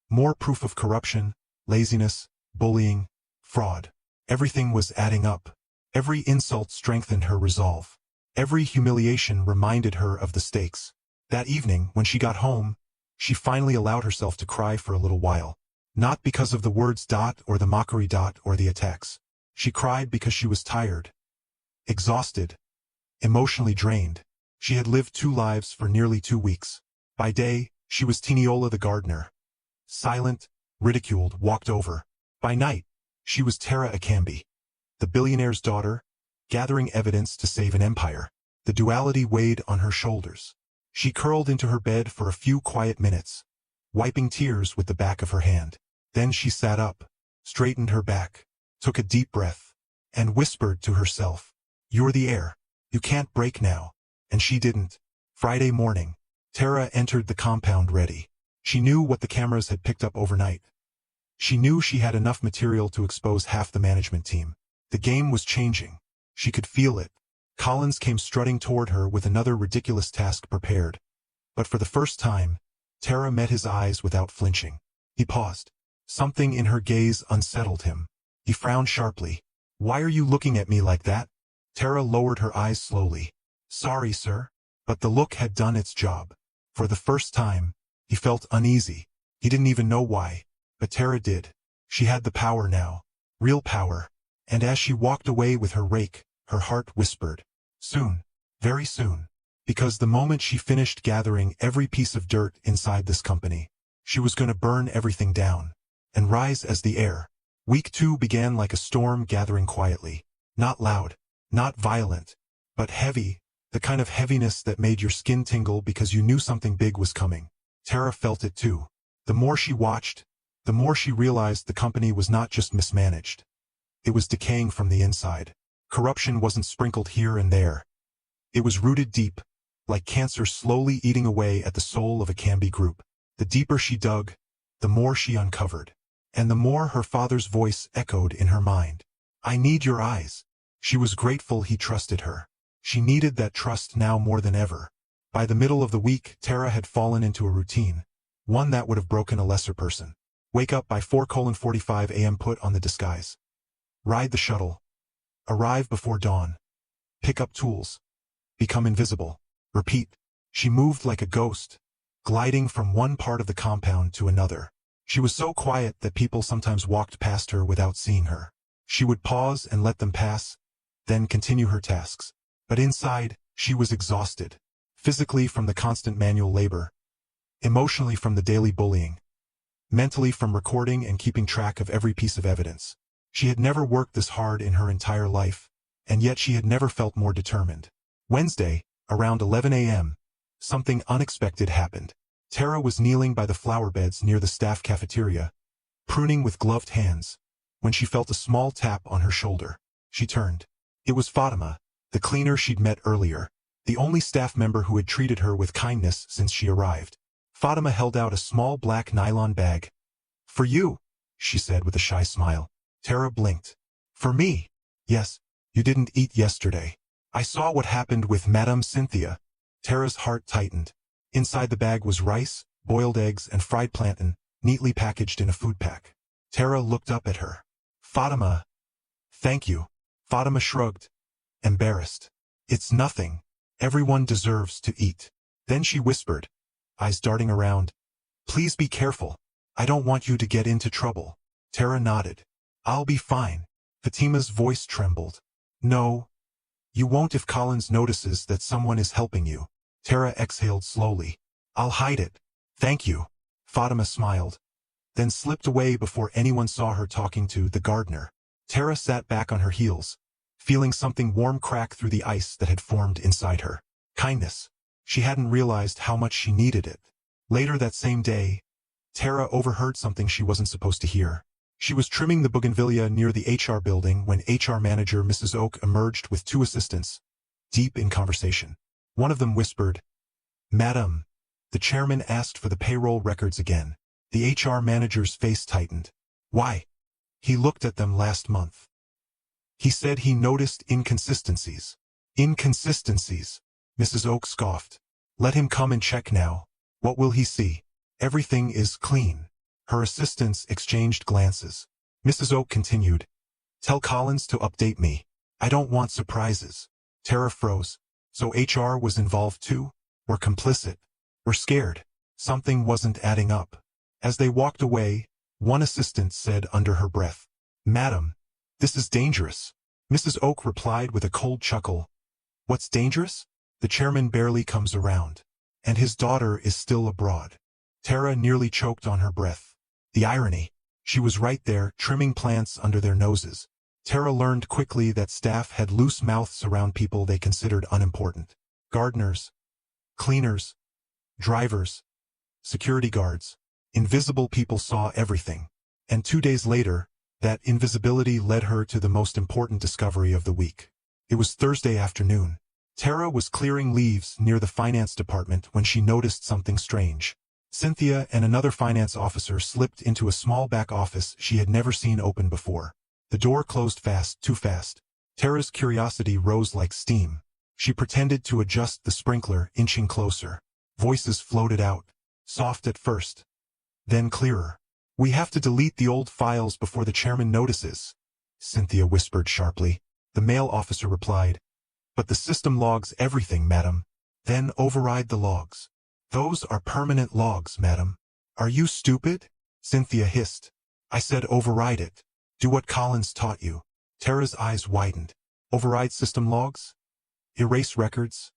More proof of corruption, laziness, bullying, fraud. Everything was adding up. Every insult strengthened her resolve. Every humiliation reminded her of the stakes. That evening, when she got home, she finally allowed herself to cry for a little while. Not because of the words or the mockery or the attacks. She cried because she was tired. Exhausted. Emotionally drained. She had lived 2 lives for nearly 2 weeks. By day, she was Tiniola the gardener. Silent, ridiculed, walked over. By night, she was Tara Akambi, the billionaire's daughter, gathering evidence to save an empire. The duality weighed on her shoulders. She curled into her bed for a few quiet minutes, wiping tears with the back of her hand. Then she sat up, straightened her back, took a deep breath, and whispered to herself, "You're the heir. You can't break now." And she didn't. Friday morning, Tara entered the compound ready. She knew what the cameras had picked up overnight. She knew she had enough material to expose half the management team. The game was changing. She could feel it. Collins came strutting toward her with another ridiculous task prepared. But for the first time, Tara met his eyes without flinching. He paused. Something in her gaze unsettled him. He frowned sharply. "Why are you looking at me like that?" Tara lowered her eyes slowly. "Sorry, sir." But the look had done its job. For the first time, he felt uneasy. He didn't even know why. But Tara did. She had the power now. Real power. And as she walked away with her rake, her heart whispered, "Soon. Very soon." Because the moment she finished gathering every piece of dirt inside this company, she was going to burn everything down and rise as the heir. Week 2 began like a storm gathering quietly. Not loud, not violent, but heavy, the kind of heaviness that made your skin tingle because you knew something big was coming. Tara felt it too. The more she watched, the more she realized the company was not just mismanaged. It was decaying from the inside. Corruption wasn't sprinkled here and there. It was rooted deep, like cancer slowly eating away at the soul of a Canby group. The deeper she dug, the more she uncovered. And the more her father's voice echoed in her mind. "I need your eyes." She was grateful he trusted her. She needed that trust now more than ever. By the middle of the week, Tara had fallen into a routine. One that would have broken a lesser person. Wake up by 4:45 a.m. Put on the disguise. Ride the shuttle. Arrive before dawn. Pick up tools. Become invisible. Repeat. She moved like a ghost, gliding from one part of the compound to another. She was so quiet that people sometimes walked past her without seeing her. She would pause and let them pass, then continue her tasks. But inside, she was exhausted. Physically from the constant manual labor. Emotionally from the daily bullying. Mentally from recording and keeping track of every piece of evidence. She had never worked this hard in her entire life, and yet she had never felt more determined. Wednesday, around 11 a.m., something unexpected happened. Tara was kneeling by the flower beds near the staff cafeteria, pruning with gloved hands, when she felt a small tap on her shoulder. She turned. It was Fatima, the cleaner she'd met earlier, the only staff member who had treated her with kindness since she arrived. Fatima held out a small black nylon bag. "For you," she said with a shy smile. Tara blinked. "For me?" "Yes, you didn't eat yesterday. I saw what happened with Madame Cynthia." Tara's heart tightened. Inside the bag was rice, boiled eggs, and fried plantain, neatly packaged in a food pack. Tara looked up at her. "Fatima." "Thank you." Fatima shrugged, embarrassed. "It's nothing. Everyone deserves to eat." Then she whispered, eyes darting around, "Please be careful. I don't want you to get into trouble." Tara nodded. "I'll be fine." Fatima's voice trembled. "No. You won't if Collins notices that someone is helping you." Tara exhaled slowly. "I'll hide it." "Thank you." Fatima smiled, then slipped away before anyone saw her talking to the gardener. Tara sat back on her heels, feeling something warm crack through the ice that had formed inside her. Kindness. She hadn't realized how much she needed it. Later that same day, Tara overheard something she wasn't supposed to hear. She was trimming the bougainvillea near the HR building when HR manager Mrs. Oak emerged with 2 assistants, deep in conversation. One of them whispered, "Madam." The chairman asked for the payroll records again. The HR manager's face tightened. "Why?" "He looked at them last month. He said he noticed inconsistencies." "Inconsistencies?" Mrs. Oak scoffed. "Let him come and check now. What will he see? Everything is clean." Her assistants exchanged glances. Mrs. Oak continued, "Tell Collins to update me. I don't want surprises." Tara froze. So HR was involved too? Or complicit? Or scared? Something wasn't adding up. As they walked away, one assistant said under her breath, "Madam, this is dangerous." Mrs. Oak replied with a cold chuckle, "What's dangerous? The chairman barely comes around. And his daughter is still abroad." Tara nearly choked on her breath. The irony. She was right there, trimming plants under their noses. Tara learned quickly that staff had loose mouths around people they considered unimportant. Gardeners, cleaners, drivers, security guards. Invisible people saw everything. And 2 days later, that invisibility led her to the most important discovery of the week. It was Thursday afternoon. Tara was clearing leaves near the finance department when she noticed something strange. Cynthia and another finance officer slipped into a small back office she had never seen open before. The door closed fast, too fast. Tara's curiosity rose like steam. She pretended to adjust the sprinkler, inching closer. Voices floated out, soft at first, then clearer. "We have to delete the old files before the chairman notices," Cynthia whispered sharply. The male officer replied, "But the system logs everything, madam." "Then override the logs." "Those are permanent logs, madam." "Are you stupid?" Cynthia hissed. "I said override it. Do what Collins taught you." Tara's eyes widened. Override system logs? Erase records?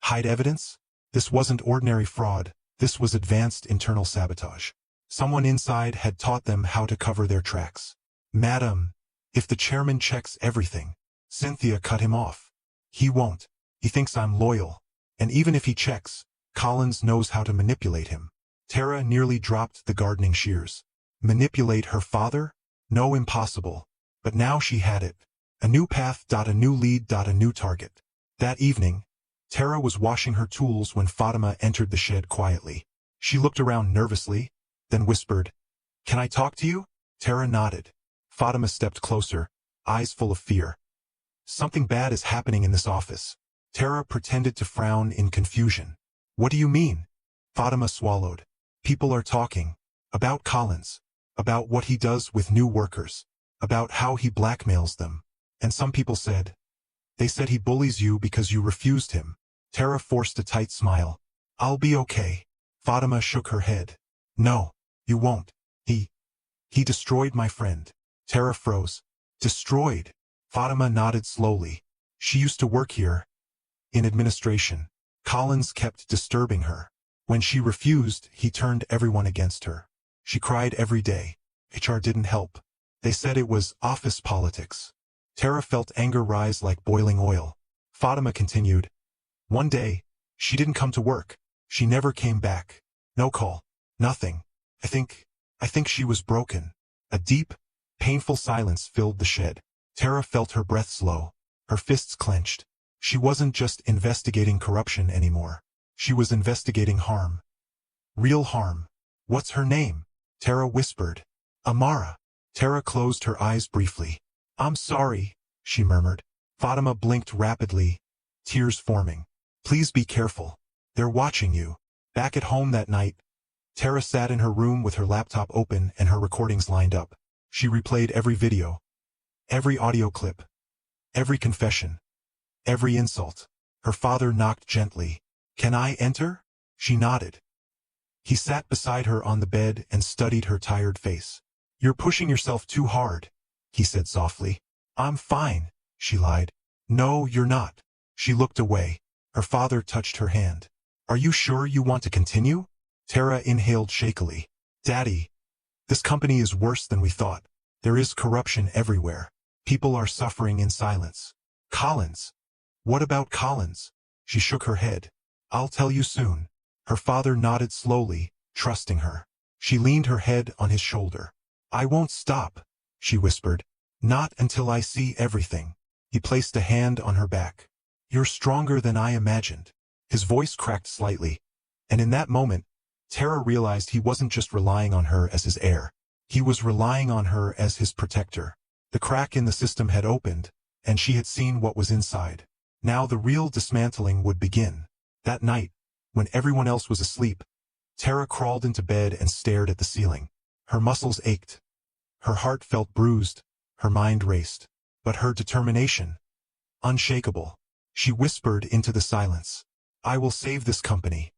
Hide evidence? This wasn't ordinary fraud. This was advanced internal sabotage. Someone inside had taught them how to cover their tracks. "Madam, if the chairman checks everything." Cynthia cut him off. "He won't. He thinks I'm loyal. And even if he checks, Collins knows how to manipulate him." Tara nearly dropped the gardening shears. Manipulate her father? No, impossible. But now she had it. A new path, a new lead, a new target. That evening, Tara was washing her tools when Fatima entered the shed quietly. She looked around nervously, then whispered, "Can I talk to you?" Tara nodded. Fatima stepped closer, eyes full of fear. "Something bad is happening in this office." Tara pretended to frown in confusion. "What do you mean?" Fatima swallowed. "People are talking. About Collins. About what he does with new workers. About how he blackmails them. And some people said, they said he bullies you because you refused him." Tara forced a tight smile. "I'll be okay." Fatima shook her head. "No, you won't. He destroyed my friend." Tara froze. "Destroyed?" Fatima nodded slowly. "She used to work here. In administration. Collins kept disturbing her. When she refused, he turned everyone against her. She cried every day. HR didn't help. They said it was office politics." Tara felt anger rise like boiling oil. Fatima continued. "One day, she didn't come to work. She never came back. No call. Nothing. I think she was broken." A deep, painful silence filled the shed. Tara felt her breath slow. Her fists clenched. She wasn't just investigating corruption anymore. She was investigating harm. Real harm. "What's her name?" Tara whispered. "Amara." Tara closed her eyes briefly. "I'm sorry," she murmured. Fatima blinked rapidly, tears forming. "Please be careful. They're watching you." Back at home that night, Tara sat in her room with her laptop open and her recordings lined up. She replayed every video, every audio clip, every confession, every insult. Her father knocked gently. "Can I enter?" She nodded. He sat beside her on the bed and studied her tired face. "You're pushing yourself too hard," he said softly. "I'm fine," she lied. "No, you're not." She looked away. Her father touched her hand. "Are you sure you want to continue?" Tara inhaled shakily. "Daddy, this company is worse than we thought. There is corruption everywhere. People are suffering in silence." "Collins? What about Collins?" She shook her head. "I'll tell you soon." Her father nodded slowly, trusting her. She leaned her head on his shoulder. "I won't stop," she whispered. "Not until I see everything." He placed a hand on her back. "You're stronger than I imagined." His voice cracked slightly, and in that moment, Tara realized he wasn't just relying on her as his heir. He was relying on her as his protector. The crack in the system had opened, and she had seen what was inside. Now the real dismantling would begin. That night, when everyone else was asleep, Tara crawled into bed and stared at the ceiling. Her muscles ached. Her heart felt bruised. Her mind raced. But her determination, unshakable. She whispered into the silence, "I will save this company,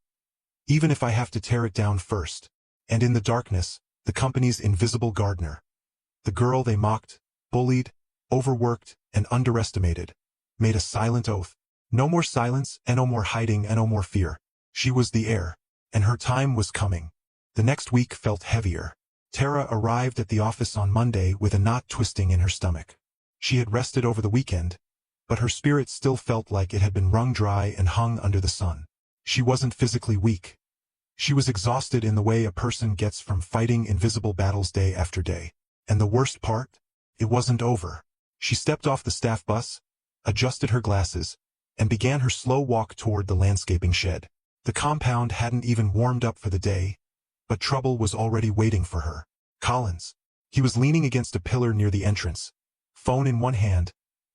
even if I have to tear it down first." And in the darkness, the company's invisible gardener, the girl they mocked, bullied, overworked, and underestimated, made a silent oath. No more silence, and no more hiding, and no more fear. She was the heir, and her time was coming. The next week felt heavier. Tara arrived at the office on Monday with a knot twisting in her stomach. She had rested over the weekend, but her spirit still felt like it had been wrung dry and hung under the sun. She wasn't physically weak. She was exhausted in the way a person gets from fighting invisible battles day after day. And the worst part? It wasn't over. She stepped off the staff bus, adjusted her glasses, and began her slow walk toward the landscaping shed. The compound hadn't even warmed up for the day, but trouble was already waiting for her. Collins. He was leaning against a pillar near the entrance, phone in one hand,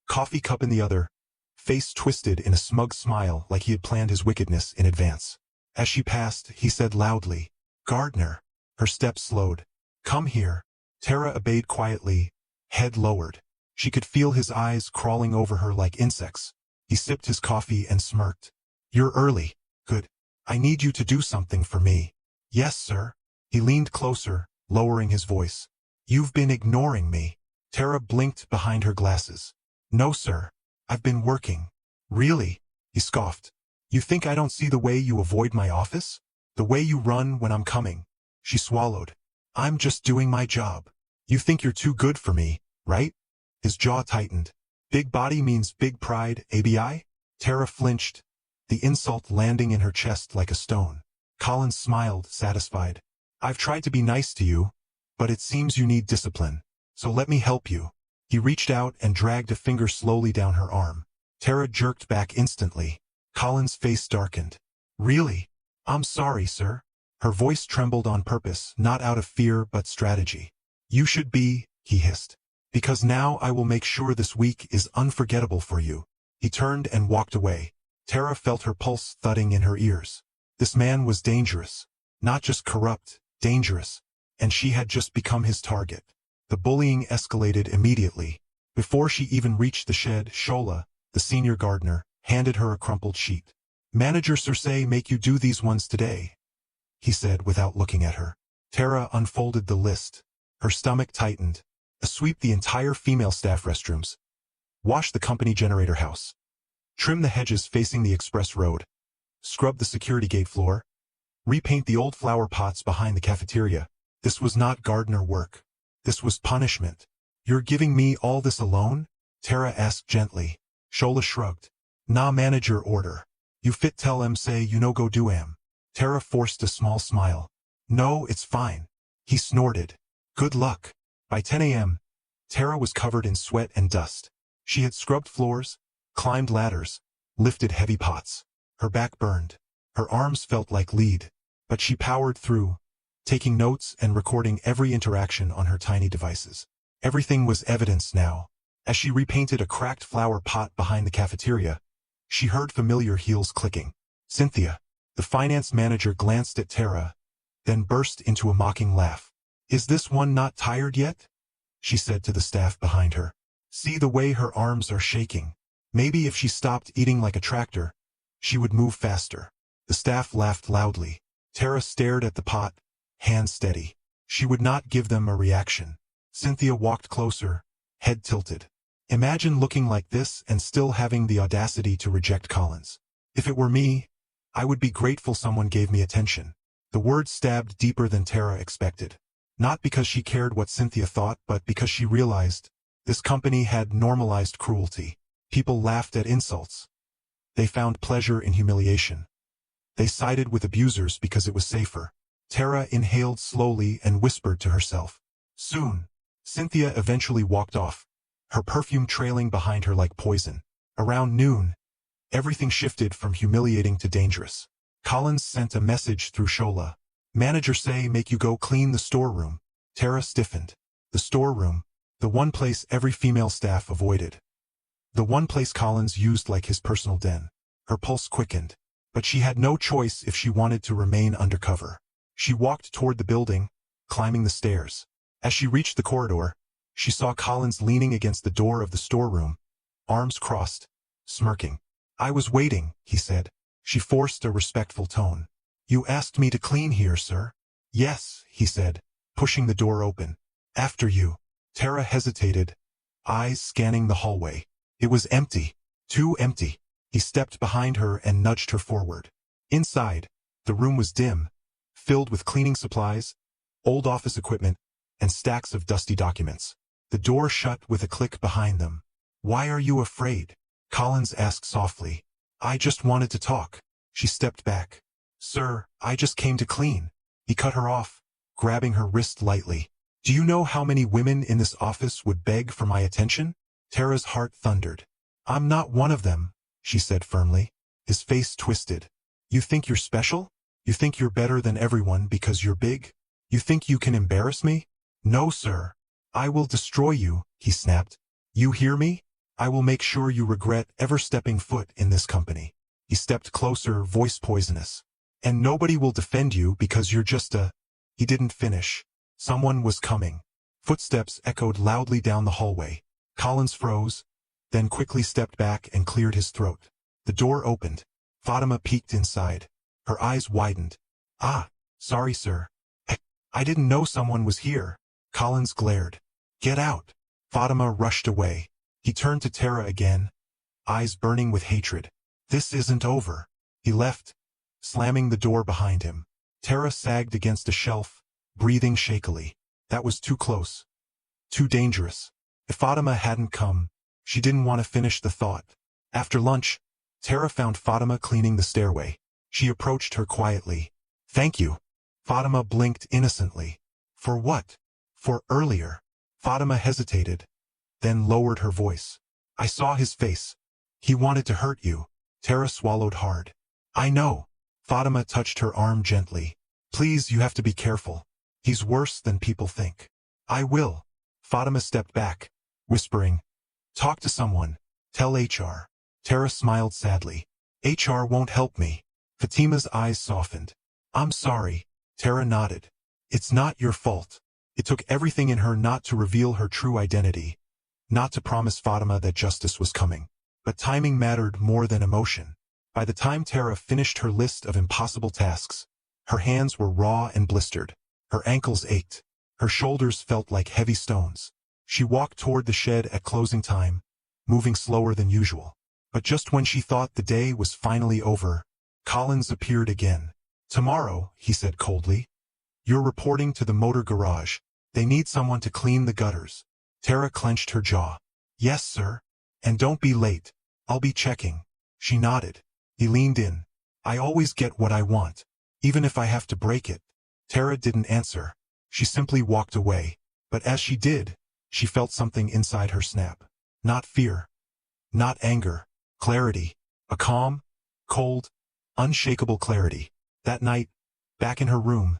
coffee cup in the other, face twisted in a smug smile like he had planned his wickedness in advance. As she passed, he said loudly, "Gardner." Her steps slowed. "Come here." Tara obeyed quietly, head lowered. She could feel his eyes crawling over her like insects. He sipped his coffee and smirked. "You're early. Good. I need you to do something for me." "Yes, sir." He leaned closer, lowering his voice. "You've been ignoring me." Tara blinked behind her glasses. "No, sir. I've been working." "Really?" He scoffed. "You think I don't see the way you avoid my office? The way you run when I'm coming?" She swallowed. "I'm just doing my job. You think you're too good for me, right?" His jaw tightened. "Big body means big pride, ABI?" Tara flinched, the insult landing in her chest like a stone. Collins smiled, satisfied. "I've tried to be nice to you, but it seems you need discipline. So let me help you." He reached out and dragged a finger slowly down her arm. Tara jerked back instantly. Collins' face darkened. "Really? I'm sorry, sir." Her voice trembled on purpose, not out of fear but strategy. "You should be," he hissed. "Because now I will make sure this week is unforgettable for you." He turned and walked away. Tara felt her pulse thudding in her ears. This man was dangerous. Not just corrupt, dangerous. And she had just become his target. The bullying escalated immediately. Before she even reached the shed, Shola, the senior gardener, handed her a crumpled sheet. "Manager Cersei make you do these ones today," he said without looking at her. Tara unfolded the list. Her stomach tightened. Sweep the entire female staff restrooms. Wash the company generator house. Trim the hedges facing the express road. Scrub the security gate floor. Repaint the old flower pots behind the cafeteria. This was not gardener work. This was punishment. "You're giving me all this alone?" Tara asked gently. Shola shrugged. "Nah, manager order. You fit tell em say you no go do am." Tara forced a small smile. "No, it's fine." He snorted. "Good luck." By 10 a.m., Tara was covered in sweat and dust. She had scrubbed floors, climbed ladders, lifted heavy pots. Her back burned. Her arms felt like lead. But she powered through, taking notes and recording every interaction on her tiny devices. Everything was evidence now. As she repainted a cracked flower pot behind the cafeteria, she heard familiar heels clicking. Cynthia, the finance manager, glanced at Tara, then burst into a mocking laugh. "Is this one not tired yet?" she said to the staff behind her. "See the way her arms are shaking. Maybe if she stopped eating like a tractor, she would move faster." The staff laughed loudly. Tara stared at the pot, hands steady. She would not give them a reaction. Cynthia walked closer, head tilted. Imagine looking like this and still having the audacity to reject Collins. "If it were me, I would be grateful someone gave me attention." The word stabbed deeper than Tara expected. Not because she cared what Cynthia thought, but because she realized this company had normalized cruelty. People laughed at insults. They found pleasure in humiliation. They sided with abusers because it was safer. Tara inhaled slowly and whispered to herself. Soon, Cynthia eventually walked off, her perfume trailing behind her like poison. Around noon, everything shifted from humiliating to dangerous. Collins sent a message through Shola. "Manager say make you go clean the storeroom." Tara stiffened. The storeroom, the one place every female staff avoided. The one place Collins used like his personal den. Her pulse quickened. But she had no choice if she wanted to remain undercover. She walked toward the building, climbing the stairs. As she reached the corridor, she saw Collins leaning against the door of the storeroom, arms crossed, smirking. "I was waiting," he said. She forced a respectful tone. "You asked me to clean here, sir?" "Yes," he said, pushing the door open. "After you." Tara hesitated, eyes scanning the hallway. It was empty. Too empty. He stepped behind her and nudged her forward. Inside, the room was dim, filled with cleaning supplies, old office equipment, and stacks of dusty documents. The door shut with a click behind them. "Why are you afraid?" Collins asked softly. "I just wanted to talk." She stepped back. "Sir, I just came to clean." He cut her off, grabbing her wrist lightly. "Do you know how many women in this office would beg for my attention?" Tara's heart thundered. "I'm not one of them," she said firmly. His face twisted. "You think you're special? You think you're better than everyone because you're big? You think you can embarrass me? No, sir. I will destroy you," he snapped. "You hear me? I will make sure you regret ever stepping foot in this company." He stepped closer, voice poisonous. "And nobody will defend you because you're just a—" He didn't finish. Someone was coming. Footsteps echoed loudly down the hallway. Collins froze, then quickly stepped back and cleared his throat. The door opened. Fatima peeked inside. Her eyes widened. "Ah, sorry, sir. I didn't know someone was here." Collins glared. "Get out." Fatima rushed away. He turned to Tara again, eyes burning with hatred. "This isn't over." He left, slamming the door behind him. Tara sagged against a shelf, breathing shakily. That was too close. Too dangerous. If Fatima hadn't come, she didn't want to finish the thought. After lunch, Tara found Fatima cleaning the stairway. She approached her quietly. "Thank you." Fatima blinked innocently. "For what?" "For earlier." Fatima hesitated, then lowered her voice. "I saw his face. He wanted to hurt you." Tara swallowed hard. "I know." Fatima touched her arm gently. "Please, you have to be careful. He's worse than people think." "I will." Fatima stepped back, whispering, "Talk to someone. Tell HR." Tara smiled sadly. "HR won't help me." Fatima's eyes softened. "I'm sorry." Tara nodded. "It's not your fault." It took everything in her not to reveal her true identity, not to promise Fatima that justice was coming. But timing mattered more than emotion. By the time Tara finished her list of impossible tasks, her hands were raw and blistered. Her ankles ached. Her shoulders felt like heavy stones. She walked toward the shed at closing time, moving slower than usual. But just when she thought the day was finally over, Collins appeared again. "Tomorrow," he said coldly, "you're reporting to the motor garage. They need someone to clean the gutters." Tara clenched her jaw. "Yes, sir. And don't be late. I'll be checking." She nodded. He leaned in. "I always get what I want, even if I have to break it." Tara didn't answer. She simply walked away. But as she did, she felt something inside her snap. Not fear. Not anger. Clarity. A calm, cold, unshakable clarity. That night, back in her room,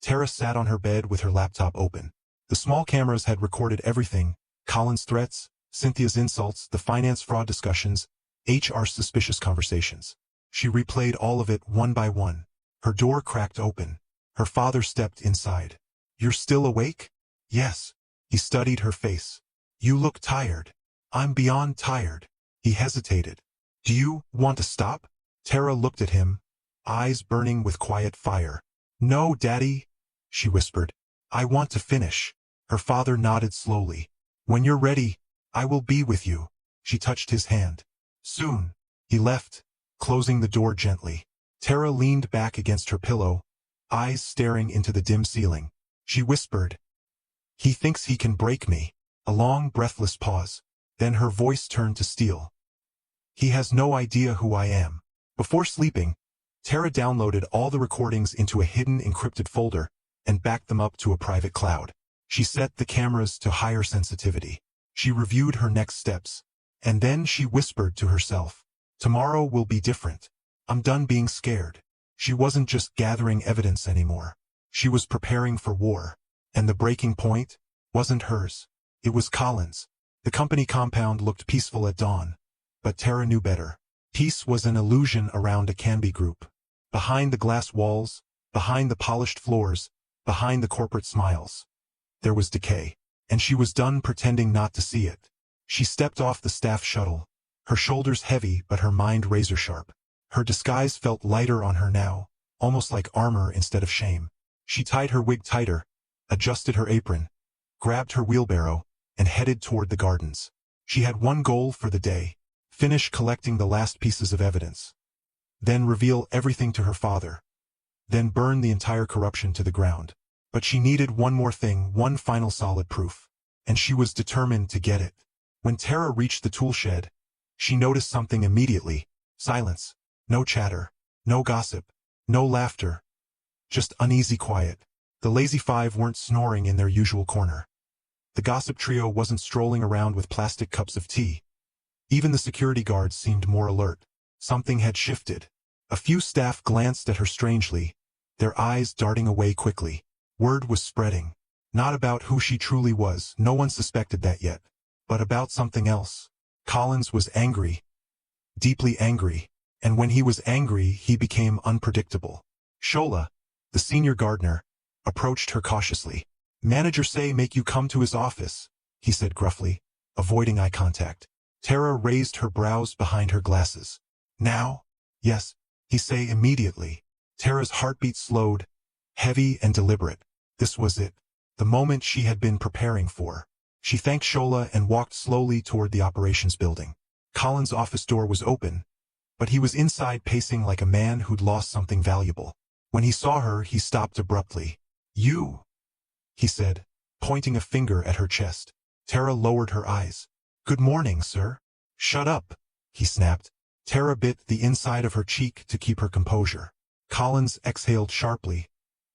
Tara sat on her bed with her laptop open. The small cameras had recorded everything: Colin's threats, Cynthia's insults, the finance fraud discussions, HR's suspicious conversations. She replayed all of it one by one. Her door cracked open. Her father stepped inside. "You're still awake?" "Yes." He studied her face. "You look tired." "I'm beyond tired." He hesitated. "Do you want to stop?" Tara looked at him, eyes burning with quiet fire. "No, Daddy," she whispered. "I want to finish." Her father nodded slowly. "When you're ready, I will be with you." She touched his hand. "Soon." He left, closing the door gently. Tara leaned back against her pillow, eyes staring into the dim ceiling. She whispered, "He thinks he can break me." A long, breathless pause. Then her voice turned to steel. "He has no idea who I am." Before sleeping, Tara downloaded all the recordings into a hidden encrypted folder and backed them up to a private cloud. She set the cameras to higher sensitivity. She reviewed her next steps. And then she whispered to herself, "Tomorrow will be different. I'm done being scared." She wasn't just gathering evidence anymore. She was preparing for war. And the breaking point wasn't hers. It was Colin's. The company compound looked peaceful at dawn. But Tara knew better. Peace was an illusion around a Canby group. Behind the glass walls, behind the polished floors, behind the corporate smiles, there was decay. And she was done pretending not to see it. She stepped off the staff shuttle, her shoulders heavy but her mind razor-sharp. Her disguise felt lighter on her now, almost like armor instead of shame. She tied her wig tighter, adjusted her apron, grabbed her wheelbarrow, and headed toward the gardens. She had one goal for the day: finish collecting the last pieces of evidence. Then reveal everything to her father. Then burn the entire corruption to the ground. But she needed one more thing, one final solid proof. And she was determined to get it. When Tara reached the tool shed, she noticed something immediately. Silence. No chatter. No gossip. No laughter. Just uneasy quiet. The lazy five weren't snoring in their usual corner. The gossip trio wasn't strolling around with plastic cups of tea. Even the security guards seemed more alert. Something had shifted. A few staff glanced at her strangely, their eyes darting away quickly. Word was spreading. Not about who she truly was, no one suspected that yet, but about something else. Collins was angry. Deeply angry. And when he was angry, he became unpredictable. Shola, the senior gardener, approached her cautiously. "Manager say make you come to his office," he said gruffly, avoiding eye contact. Tara raised her brows behind her glasses. "Now?" "Yes," he say immediately. Tara's heartbeat slowed, heavy and deliberate. This was it, the moment she had been preparing for. She thanked Shola and walked slowly toward the operations building. Colin's office door was open, but he was inside pacing like a man who'd lost something valuable. When he saw her, he stopped abruptly. "You," he said, pointing a finger at her chest. Tara lowered her eyes. "Good morning, sir." "Shut up," he snapped. Tara bit the inside of her cheek to keep her composure. Collins exhaled sharply,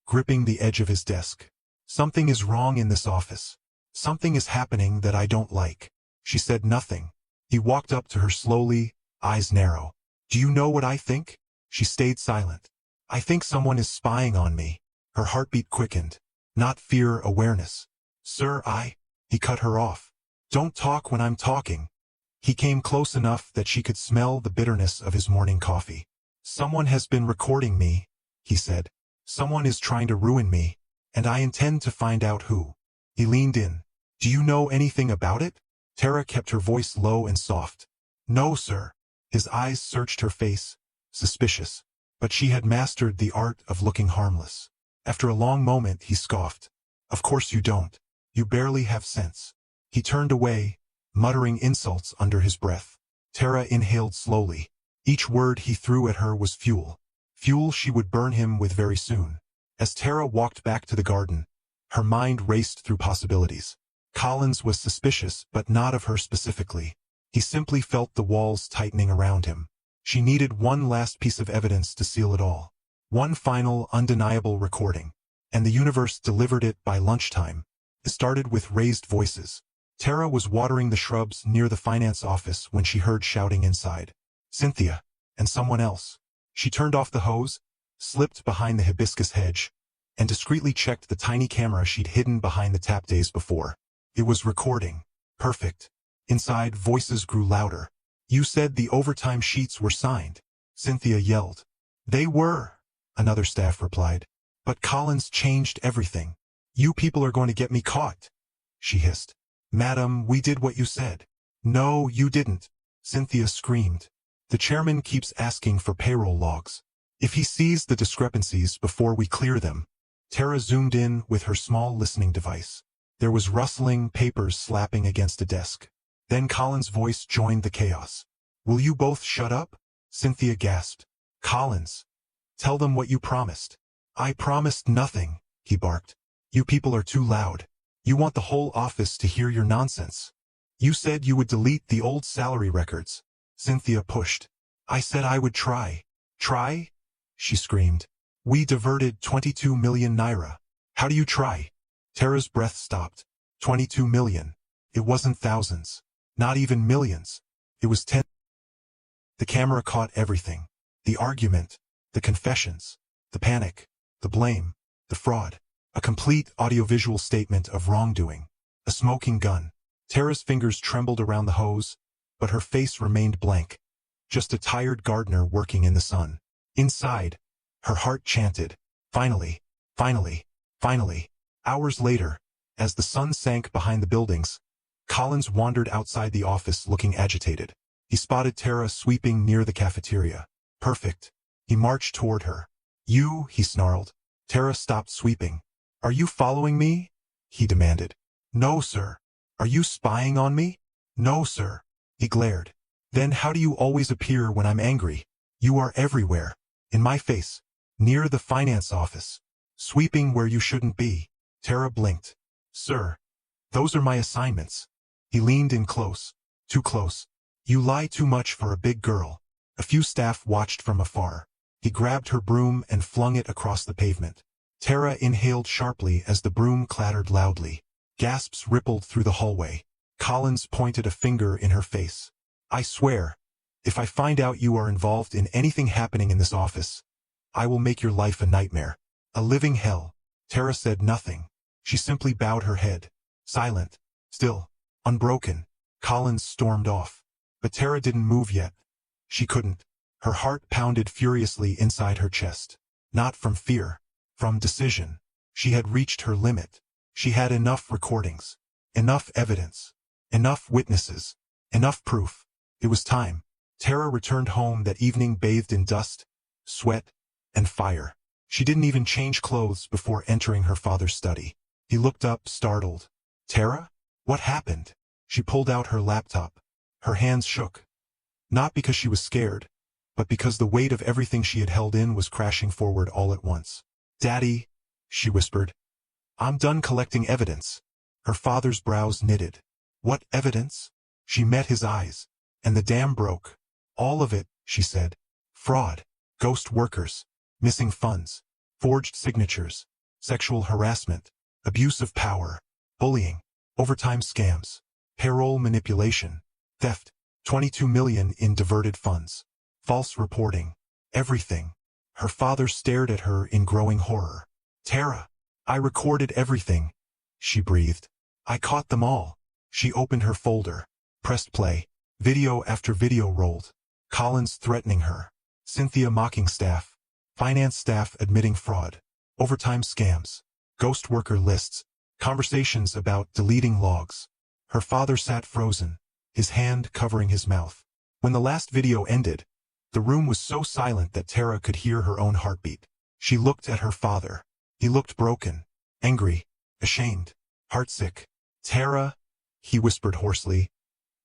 gripping the edge of his desk. "Something is wrong in this office. Something is happening that I don't like." She said nothing. He walked up to her slowly, eyes narrow. "Do you know what I think?" She stayed silent. "I think someone is spying on me." Her heartbeat quickened. Not fear, awareness. "Sir, He cut her off. "Don't talk when I'm talking." He came close enough that she could smell the bitterness of his morning coffee. "Someone has been recording me," he said. "Someone is trying to ruin me, and I intend to find out who." He leaned in. "Do you know anything about it?" Tara kept her voice low and soft. "No, sir." His eyes searched her face, suspicious. But she had mastered the art of looking harmless. After a long moment, he scoffed. "Of course you don't. You barely have sense." He turned away, muttering insults under his breath. Tara inhaled slowly. Each word he threw at her was fuel. Fuel she would burn him with very soon. As Tara walked back to the garden, her mind raced through possibilities. Collins was suspicious, but not of her specifically. He simply felt the walls tightening around him. She needed one last piece of evidence to seal it all. One final, undeniable recording. And the universe delivered it by lunchtime. It started with raised voices. Tara was watering the shrubs near the finance office when she heard shouting inside. "Cynthia!" and someone else. She turned off the hose, slipped behind the hibiscus hedge, and discreetly checked the tiny camera she'd hidden behind the tap days before. It was recording. Perfect. Inside, voices grew louder. "You said the overtime sheets were signed," Cynthia yelled. "They were," another staff replied. "But Collins changed everything." "You people are going to get me caught," she hissed. "Madam, we did what you said." "No, you didn't," Cynthia screamed. "The chairman keeps asking for payroll logs. If he sees the discrepancies before we clear them." Tara zoomed in with her small listening device. There was rustling, papers slapping against a desk. Then Collins' voice joined the chaos. "Will you both shut up?" Cynthia gasped. "Collins, tell them what you promised." "I promised nothing," he barked. "You people are too loud. You want the whole office to hear your nonsense. You said you would delete the old salary records." Cynthia pushed. "I said I would try." "Try?" she screamed. "We diverted 22 million naira. How do you try?" Tara's breath stopped. 22 million. It wasn't thousands. Not even millions. It was 10. The camera caught everything. The argument, the confessions, the panic, the blame, the fraud. A complete audiovisual statement of wrongdoing. A smoking gun. Tara's fingers trembled around the hose, but her face remained blank. Just a tired gardener working in the sun. Inside, her heart chanted, "Finally, finally, finally." Hours later, as the sun sank behind the buildings, Collins wandered outside the office looking agitated. He spotted Tara sweeping near the cafeteria. "Perfect." He marched toward her. "You," he snarled. Tara stopped sweeping. "Are you following me?" he demanded. "No, sir." "Are you spying on me?" "No, sir." He glared. "Then how do you always appear when I'm angry?" "You are everywhere. In my face. Near the finance office. Sweeping where you shouldn't be." Tara blinked. "Sir, those are my assignments." He leaned in close. Too close. "You lie too much for a big girl." A few staff watched from afar. He grabbed her broom and flung it across the pavement. Tara inhaled sharply as the broom clattered loudly. Gasps rippled through the hallway. Collins pointed a finger in her face. "I swear, if I find out you are involved in anything happening in this office, I will make your life a nightmare. A living hell." Tara said nothing. She simply bowed her head. Silent. Still. Unbroken. Collins stormed off. But Tara didn't move yet. She couldn't. Her heart pounded furiously inside her chest. Not from fear. From decision. She had reached her limit. She had enough recordings. Enough evidence. Enough witnesses. Enough proof. It was time. Tara returned home that evening bathed in dust, sweat, and fire. She didn't even change clothes before entering her father's study. He looked up, startled. "Tara? What happened?" She pulled out her laptop. Her hands shook. Not because she was scared, but because the weight of everything she had held in was crashing forward all at once. "Daddy," she whispered. "I'm done collecting evidence." Her father's brows knitted. "What evidence?" She met his eyes. "And the dam broke." "All of it," she said. "Fraud. Ghost workers. Missing funds. Forged signatures. Sexual harassment. Abuse of power. Bullying. Overtime scams. Payroll manipulation. Theft. 22 million in diverted funds. False reporting. Everything." Her father stared at her in growing horror. "Tara, I recorded everything," she breathed. "I caught them all." She opened her folder. Pressed play. Video after video rolled. Collins threatening her. Cynthia mocking staff. Finance staff admitting fraud. Overtime scams. Ghost worker lists. Conversations about deleting logs. Her father sat frozen, his hand covering his mouth. When the last video ended, the room was so silent that Tara could hear her own heartbeat. She looked at her father. He looked broken, angry, ashamed, heartsick. "Tara," he whispered hoarsely,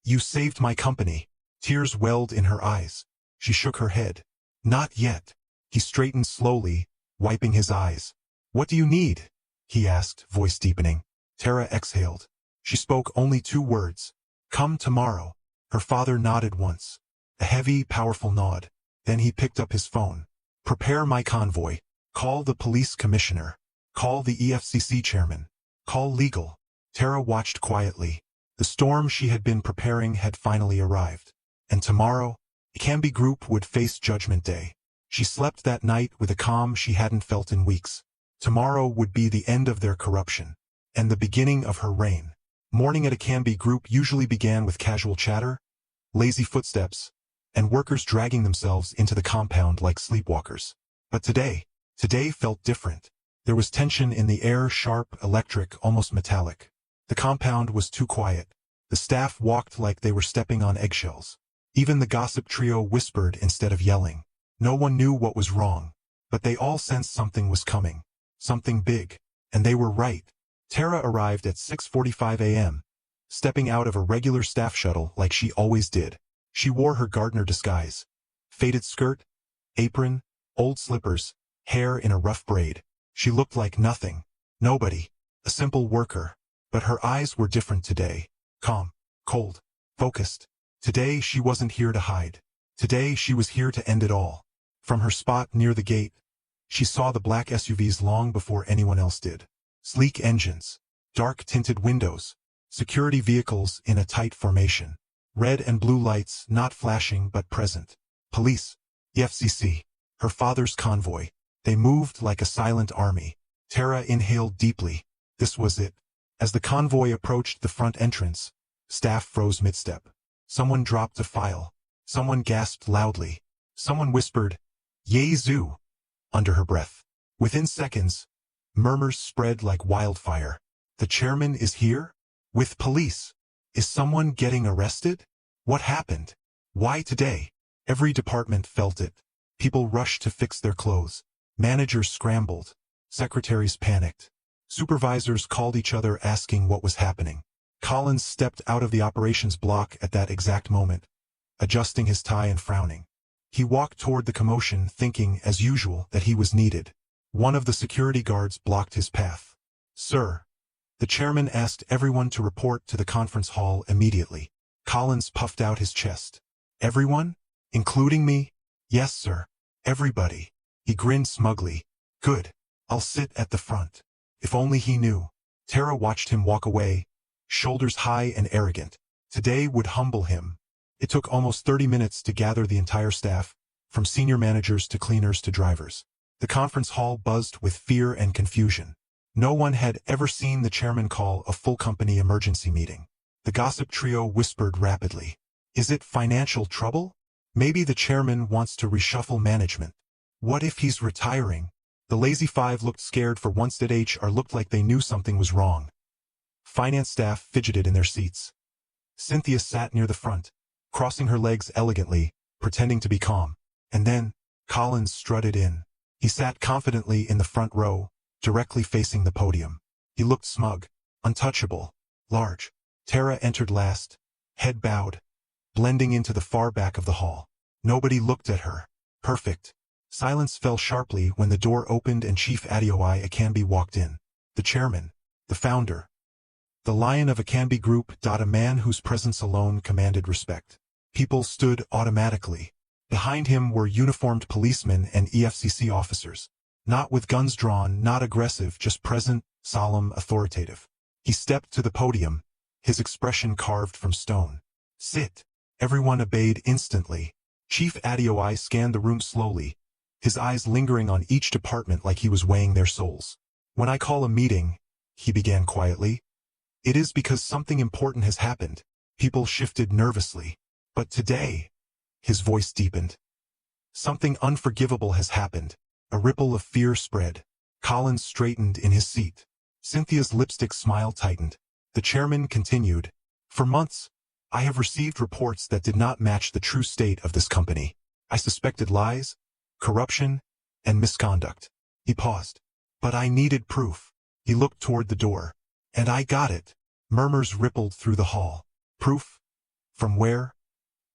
"you saved my company." Tears welled in her eyes. She shook her head. "Not yet." He straightened slowly, wiping his eyes. "What do you need?" he asked, voice deepening. Tara exhaled. She spoke only 2 words. "Come tomorrow." Her father nodded once. A heavy, powerful nod. Then he picked up his phone. "Prepare my convoy. Call the police commissioner. Call the EFCC chairman. Call legal." Tara watched quietly. The storm she had been preparing had finally arrived. And tomorrow, the Canby Group would face Judgment Day. She slept that night with a calm she hadn't felt in weeks. Tomorrow would be the end of their corruption. And the beginning of her reign. Morning at a Canby Group usually began with casual chatter, lazy footsteps, and workers dragging themselves into the compound like sleepwalkers. But today felt different. There was tension in the air, sharp, electric, almost metallic. The compound was too quiet. The staff walked like they were stepping on eggshells. Even the gossip trio whispered instead of yelling. No one knew what was wrong, but they all sensed something was coming. Something big. And they were right. Tara arrived at 6:45 a.m., stepping out of a regular staff shuttle like she always did. She wore her gardener disguise. Faded skirt, apron, old slippers, hair in a rough braid. She looked like nothing. Nobody. A simple worker. But her eyes were different today. Calm. Cold. Focused. Today she wasn't here to hide. Today she was here to end it all. From her spot near the gate, she saw the black SUVs long before anyone else did. Sleek engines. Dark-tinted windows. Security vehicles in a tight formation. Red and blue lights not flashing but present. Police. The FCC. Her father's convoy. They moved like a silent army. Tara inhaled deeply. This was it. As the convoy approached the front entrance, staff froze mid-step. Someone dropped a file. Someone gasped loudly. Someone whispered, "Yezu," under her breath. Within seconds, murmurs spread like wildfire. "The chairman is here? With police? Is someone getting arrested? What happened? Why today?" Every department felt it. People rushed to fix their clothes. Managers scrambled. Secretaries panicked. Supervisors called each other asking what was happening. Collins stepped out of the operations block at that exact moment, adjusting his tie and frowning. He walked toward the commotion, thinking, as usual, that he was needed. One of the security guards blocked his path. "Sir." The chairman asked everyone to report to the conference hall immediately. Collins puffed out his chest. "Everyone? Including me?" "Yes, sir. Everybody. He grinned smugly. Good. I'll sit at the front. If only he knew. Tara watched him walk away, shoulders high and arrogant. Today would humble him. It took almost 30 minutes to gather the entire staff, from senior managers to cleaners to drivers. The conference hall buzzed with fear and confusion. No one had ever seen the chairman call a full company emergency meeting. The gossip trio whispered rapidly. Is it financial trouble? Maybe the chairman wants to reshuffle management. What if he's retiring? The Lazy Five looked scared for once that HR looked like they knew something was wrong. Finance staff fidgeted in their seats. Cynthia sat near the front, crossing her legs elegantly, pretending to be calm. And then, Collins strutted in. He sat confidently in the front row, directly facing the podium. He looked smug, untouchable, large. Tara entered last, head bowed, blending into the far back of the hall. Nobody looked at her. Perfect. Silence fell sharply when the door opened and Chief Adeoye Akanbi walked in. The chairman, the founder, the lion of Akanbi Group. A man whose presence alone commanded respect. People stood automatically. Behind him were uniformed policemen and EFCC officers. Not with guns drawn, not aggressive, just present, solemn, authoritative. He stepped to the podium, his expression carved from stone. Sit. Everyone obeyed instantly. Chief Adeoye scanned the room slowly, his eyes lingering on each department like he was weighing their souls. When I call a meeting, he began quietly, it is because something important has happened. People shifted nervously. But today, his voice deepened. Something unforgivable has happened. A ripple of fear spread. Collins straightened in his seat. Cynthia's lipstick smile tightened. The chairman continued. For months, I have received reports that did not match the true state of this company. I suspected lies, corruption, and misconduct. He paused. But I needed proof. He looked toward the door. And I got it. Murmurs rippled through the hall. Proof? From where?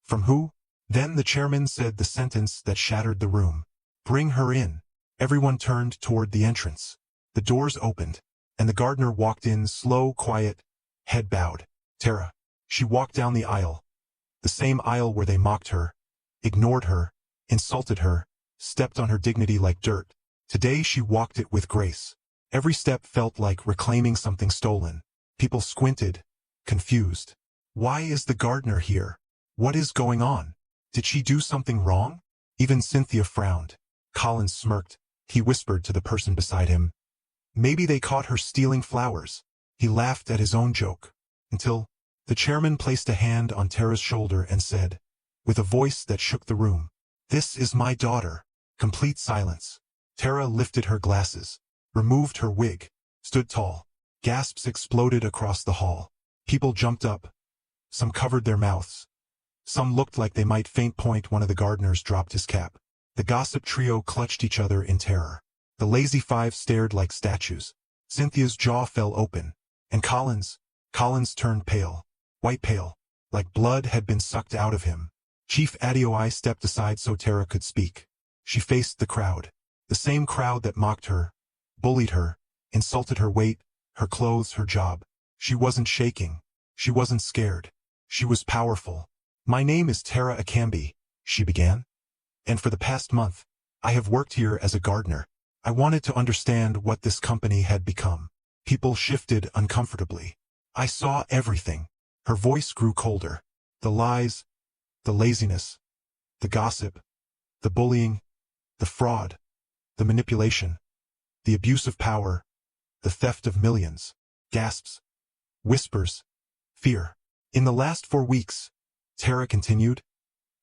From who? Then the chairman said the sentence that shattered the room. Bring her in. Everyone turned toward the entrance. The doors opened, and the gardener walked in, slow, quiet, head bowed. Tara. She walked down the aisle. The same aisle where they mocked her, ignored her, insulted her, stepped on her dignity like dirt. Today she walked it with grace. Every step felt like reclaiming something stolen. People squinted, confused. Why is the gardener here? What is going on? Did she do something wrong? Even Cynthia frowned. Collins smirked. He whispered to the person beside him. Maybe they caught her stealing flowers. He laughed at his own joke. Until the chairman placed a hand on Tara's shoulder and said, with a voice that shook the room, "This is my daughter." Complete silence. Tara lifted her glasses, removed her wig, stood tall. Gasps exploded across the hall. People jumped up. Some covered their mouths. Some looked like they might faint. One of the gardeners dropped his cap. The gossip trio clutched each other in terror. The Lazy Five stared like statues. Cynthia's jaw fell open. And Collins turned pale. White pale. Like blood had been sucked out of him. Chief Adeoye stepped aside so Tara could speak. She faced the crowd. The same crowd that mocked her, bullied her, insulted her weight, her clothes, her job. She wasn't shaking. She wasn't scared. She was powerful. My name is Tara Akanbi, she began. And for the past month, I have worked here as a gardener. I wanted to understand what this company had become. People shifted uncomfortably. I saw everything. Her voice grew colder. The lies, the laziness, the gossip, the bullying, the fraud, the manipulation, the abuse of power, the theft of millions. Gasps, whispers, fear. In the last 4 weeks, Tara continued,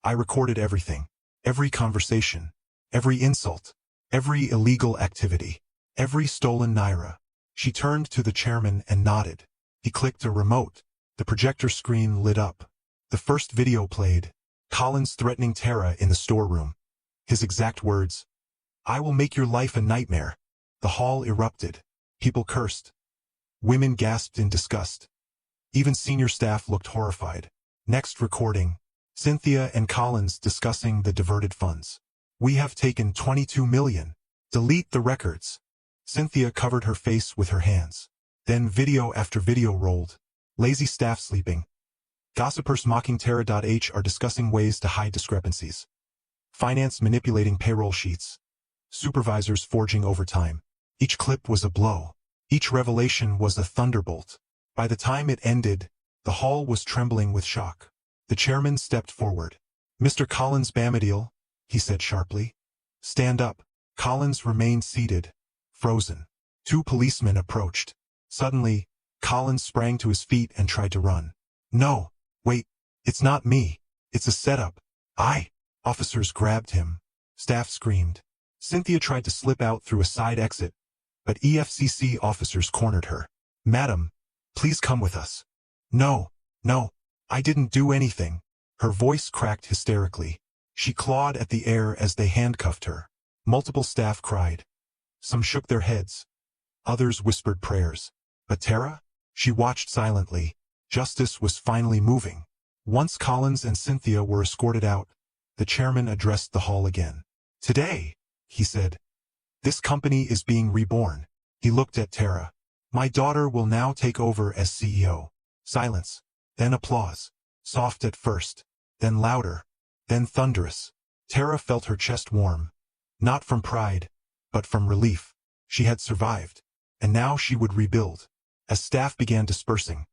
I recorded everything. Every conversation, every insult, every illegal activity, every stolen naira. She turned to the chairman and nodded. He clicked a remote. The projector screen lit up. The first video played. Collins threatening Tara in the storeroom. His exact words, I will make your life a nightmare. The hall erupted. People cursed. Women gasped in disgust. Even senior staff looked horrified. Next recording. Cynthia and Collins discussing the diverted funds. We have taken 22 million. Delete the records. Cynthia covered her face with her hands. Then video after video rolled. Lazy staff sleeping. Gossipers mocking Tara. Are discussing ways to hide discrepancies. finance manipulating payroll sheets, supervisors forging overtime. Each clip was a blow. Each revelation was a thunderbolt. By the time it ended, the hall was trembling with shock. The chairman stepped forward. "Mr. Collins Bamadil," he said sharply. "Stand up." Collins remained seated, frozen. Two policemen approached. Suddenly, Collins sprang to his feet and tried to run. "No, wait, it's not me. It's a setup." Officers grabbed him. Staff screamed. Cynthia tried to slip out through a side exit, but EFCC officers cornered her. "Madam, please come with us." No, I didn't do anything." Her voice cracked hysterically. She clawed at the air as they handcuffed her. Multiple staff cried. Some shook their heads. Others whispered prayers. But Tara? She watched silently. Justice was finally moving. Once Collins and Cynthia were escorted out, the chairman addressed the hall again. "Today," he said, "this company is being reborn." He looked at Tara. "My daughter will now take over as CEO." Silence. Then applause. Soft at first. Then louder. Then thunderous. Tara felt her chest warm. Not from pride, but from relief. She had survived. And now she would rebuild. As staff began dispersing,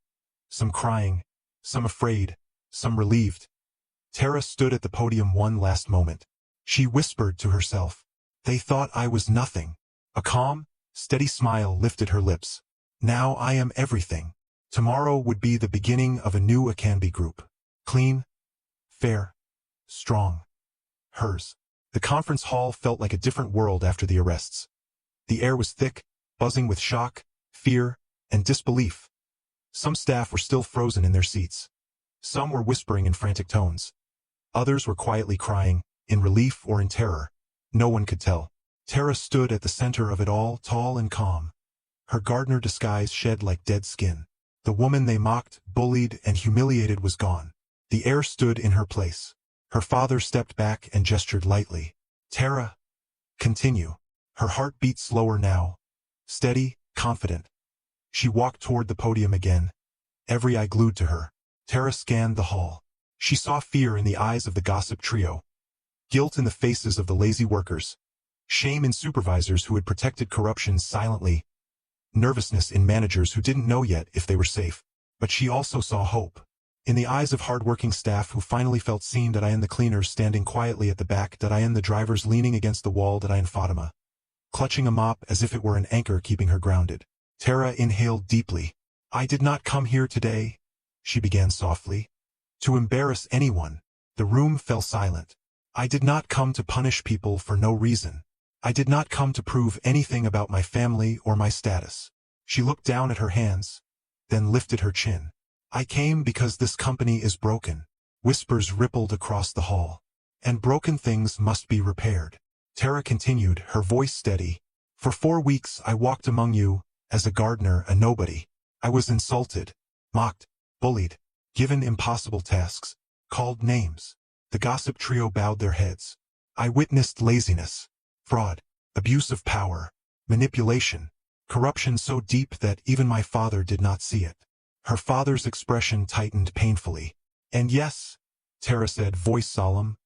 some crying, some afraid, some relieved, Tara stood at the podium one last moment. She whispered to herself, "They thought I was nothing." A calm, steady smile lifted her lips. "Now I am everything." Tomorrow would be the beginning of a new Akanbi group. Clean, fair, strong. Hers. The conference hall felt like a different world after the arrests. The air was thick, buzzing with shock, fear, and disbelief. Some staff were still frozen in their seats. Some were whispering in frantic tones. Others were quietly crying, in relief or in terror. No one could tell. Tara stood at the center of it all, tall and calm. Her gardener disguise shed like dead skin. The woman they mocked, bullied, and humiliated was gone. The air stood in her place. Her father stepped back and gestured lightly. "Tara, continue." Her heart beat slower now. Steady, confident. She walked toward the podium again, every eye glued to her. Tara scanned the hall. She saw fear in the eyes of the gossip trio, guilt in the faces of the lazy workers, shame in supervisors who had protected corruption silently, nervousness in managers who didn't know yet if they were safe. But she also saw hope. In the eyes of hardworking staff who finally felt seen. In the cleaners standing quietly at the back. In the drivers leaning against the wall. In Fatima, clutching a mop as if it were an anchor keeping her grounded. Tara inhaled deeply. "I did not come here today," she began softly, "to embarrass anyone." The room fell silent. "I did not come to punish people for no reason. I did not come to prove anything about my family or my status." She looked down at her hands, then lifted her chin. "I came because this company is broken." Whispers rippled across the hall. "And broken things must be repaired." Tara continued, her voice steady. "For 4 weeks I walked among you, as a gardener, a nobody. I was insulted, mocked, bullied, given impossible tasks, called names." The gossip trio bowed their heads. "I witnessed laziness, fraud, abuse of power, manipulation, corruption so deep that even my father did not see it." Her father's expression tightened painfully. "And yes," Tara said, voice solemn,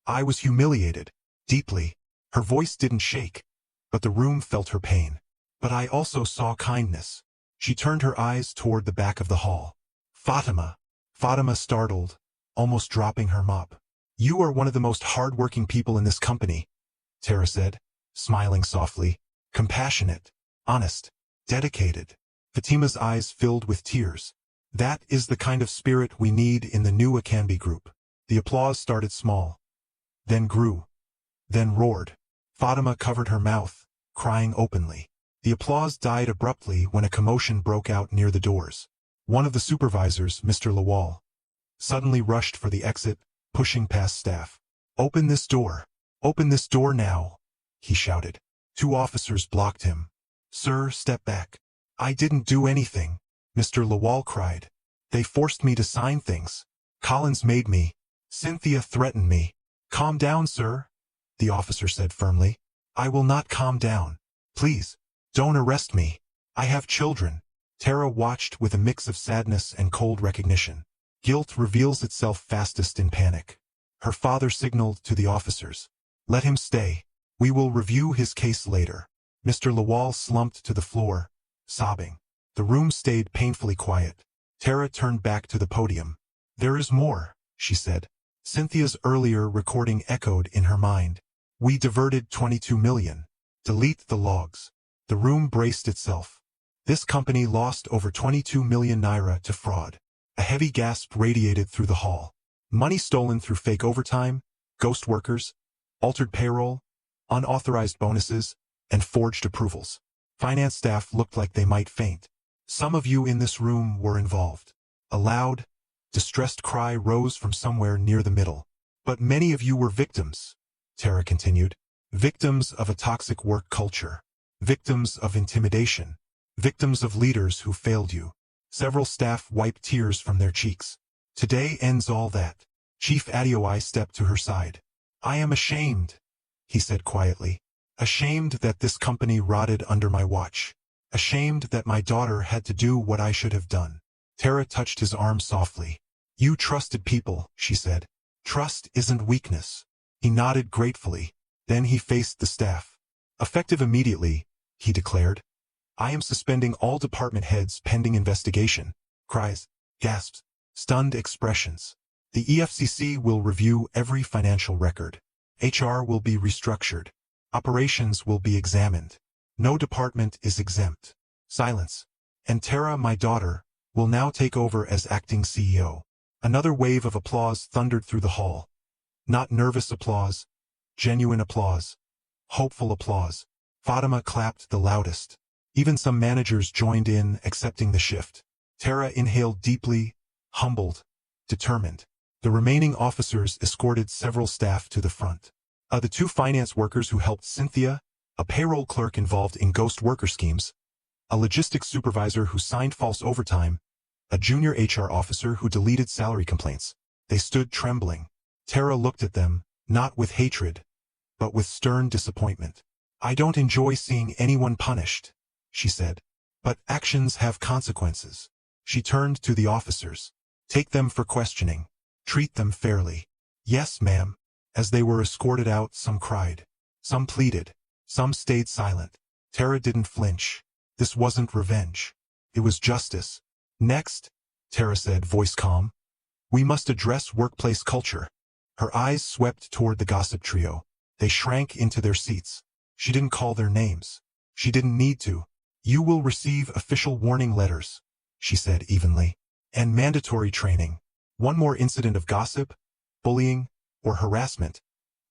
"I was humiliated, deeply." Her voice didn't shake, but the room felt her pain. "But I also saw kindness." She turned her eyes toward the back of the hall. "Fatima." Fatima startled, almost dropping her mop. "You are one of the most hard-working people in this company," Tara said, smiling softly. "Compassionate, honest, dedicated." Fatima's eyes filled with tears. "That is the kind of spirit we need in the new Akanbi group." The applause started small, then grew, then roared. Fatima covered her mouth, crying openly. The applause died abruptly when a commotion broke out near the doors. One of the supervisors, Mr. Lawal, suddenly rushed for the exit, pushing past staff. "Open this door! Open this door now!" he shouted. 2 officers blocked him. "Sir, step back." "I didn't do anything," Mr. Lawal cried. "They forced me to sign things. Collins made me. Cynthia threatened me." "Calm down, sir," the officer said firmly. "I will not calm down. Please, don't arrest me. I have children." Tara watched with a mix of sadness and cold recognition. Guilt reveals itself fastest in panic. Her father signaled to the officers. Let him stay. We will review his case later. Mr. Lawal slumped to the floor, sobbing. The room stayed painfully quiet. Tara turned back to the podium. There is more, she said. Cynthia's earlier recording echoed in her mind. We diverted 22 million. Delete the logs. The room braced itself. This company lost over 22 million naira to fraud. A heavy gasp radiated through the hall. Money stolen through fake overtime, ghost workers, altered payroll, unauthorized bonuses, and forged approvals. Finance staff looked like they might faint. Some of you in this room were involved. A loud, distressed cry rose from somewhere near the middle. But many of you were victims, Tara continued. Victims of a toxic work culture. Victims of intimidation. Victims of leaders who failed you. Several staff wiped tears from their cheeks. Today ends all that. Chief Adeoye stepped to her side. I am ashamed, he said quietly. Ashamed that this company rotted under my watch. Ashamed that my daughter had to do what I should have done. Tara touched his arm softly. You trusted people, she said. Trust isn't weakness. He nodded gratefully. Then he faced the staff. Effective immediately, he declared. I am suspending all department heads pending investigation. Cries, gasps, stunned expressions. The EFCC will review every financial record. HR will be restructured. Operations will be examined. No department is exempt. Silence. And Tara, my daughter, will now take over as acting CEO. Another wave of applause thundered through the hall. Not nervous applause, genuine applause, hopeful applause. Fatima clapped the loudest. Even some managers joined in, accepting the shift. Tara inhaled deeply, humbled, determined. The remaining officers escorted several staff to the front. The two finance workers who helped Cynthia, a payroll clerk involved in ghost worker schemes, a logistics supervisor who signed false overtime, a junior HR officer who deleted salary complaints. They stood trembling. Tara looked at them, not with hatred, but with stern disappointment. I don't enjoy seeing anyone punished, she said. But actions have consequences. She turned to the officers. Take them for questioning. Treat them fairly. Yes, ma'am. As they were escorted out, some cried. Some pleaded. Some stayed silent. Tara didn't flinch. This wasn't revenge. It was justice. Next, Tara said, voice calm. We must address workplace culture. Her eyes swept toward the gossip trio. They shrank into their seats. She didn't call their names. She didn't need to. You will receive official warning letters, she said evenly. And mandatory training. One more incident of gossip, bullying, or harassment,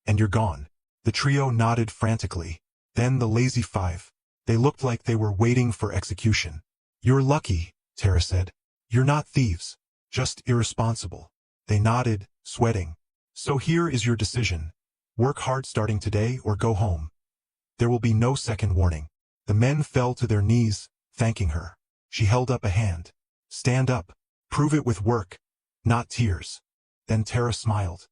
and you're gone. The trio nodded frantically. Then the lazy five. They looked like they were waiting for execution. You're lucky, Tara said. You're not thieves, just irresponsible. They nodded, sweating. So here is your decision. Work hard starting today or go home. There will be no second warning. The men fell to their knees, thanking her. She held up a hand. Stand up. Prove it with work, not tears. Then Tara smiled.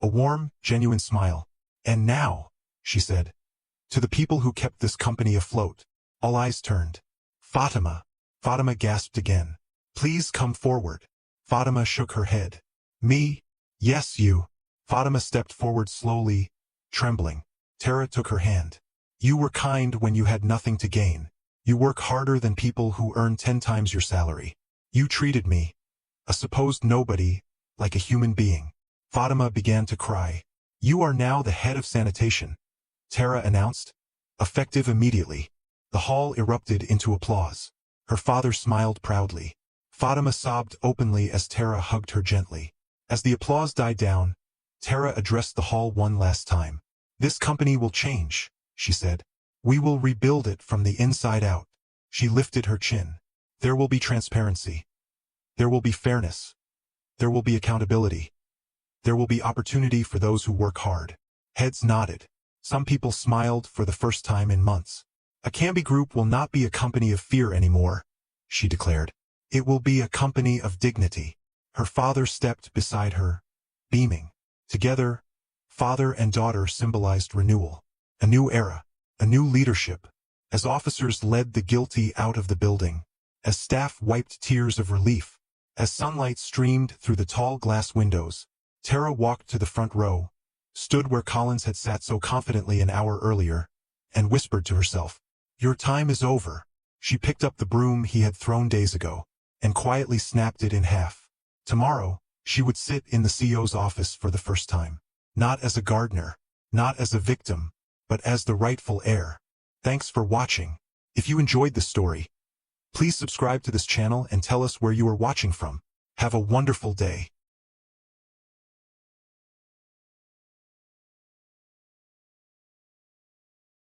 A warm, genuine smile. And now, she said, to the people who kept this company afloat. All eyes turned. Fatima. Fatima gasped again. Please come forward. Fatima shook her head. Me? Yes, you. Fatima stepped forward slowly, trembling. Tara took her hand. You were kind when you had nothing to gain. You work harder than people who earn 10 times your salary. You treated me, a supposed nobody, like a human being. Fatima began to cry. You are now the head of sanitation, Tara announced. Effective immediately. The hall erupted into applause. Her father smiled proudly. Fatima sobbed openly as Tara hugged her gently. As the applause died down, Tara addressed the hall one last time. This company will change, she said. We will rebuild it from the inside out. She lifted her chin. There will be transparency. There will be fairness. There will be accountability. There will be opportunity for those who work hard. Heads nodded. Some people smiled for the first time in months. Akambi Group will not be a company of fear anymore, she declared. It will be a company of dignity. Her father stepped beside her, beaming. Together, father and daughter symbolized renewal. A new era. A new leadership. As officers led the guilty out of the building. As staff wiped tears of relief. As sunlight streamed through the tall glass windows. Tara walked to the front row, stood where Collins had sat so confidently an hour earlier, and whispered to herself, "Your time is over." She picked up the broom he had thrown days ago, and quietly snapped it in half. Tomorrow, she would sit in the CEO's office for the first time. Not as a gardener, not as a victim, but as the rightful heir. Thanks for watching. If you enjoyed the story, please subscribe to this channel and tell us where you are watching from. Have a wonderful day.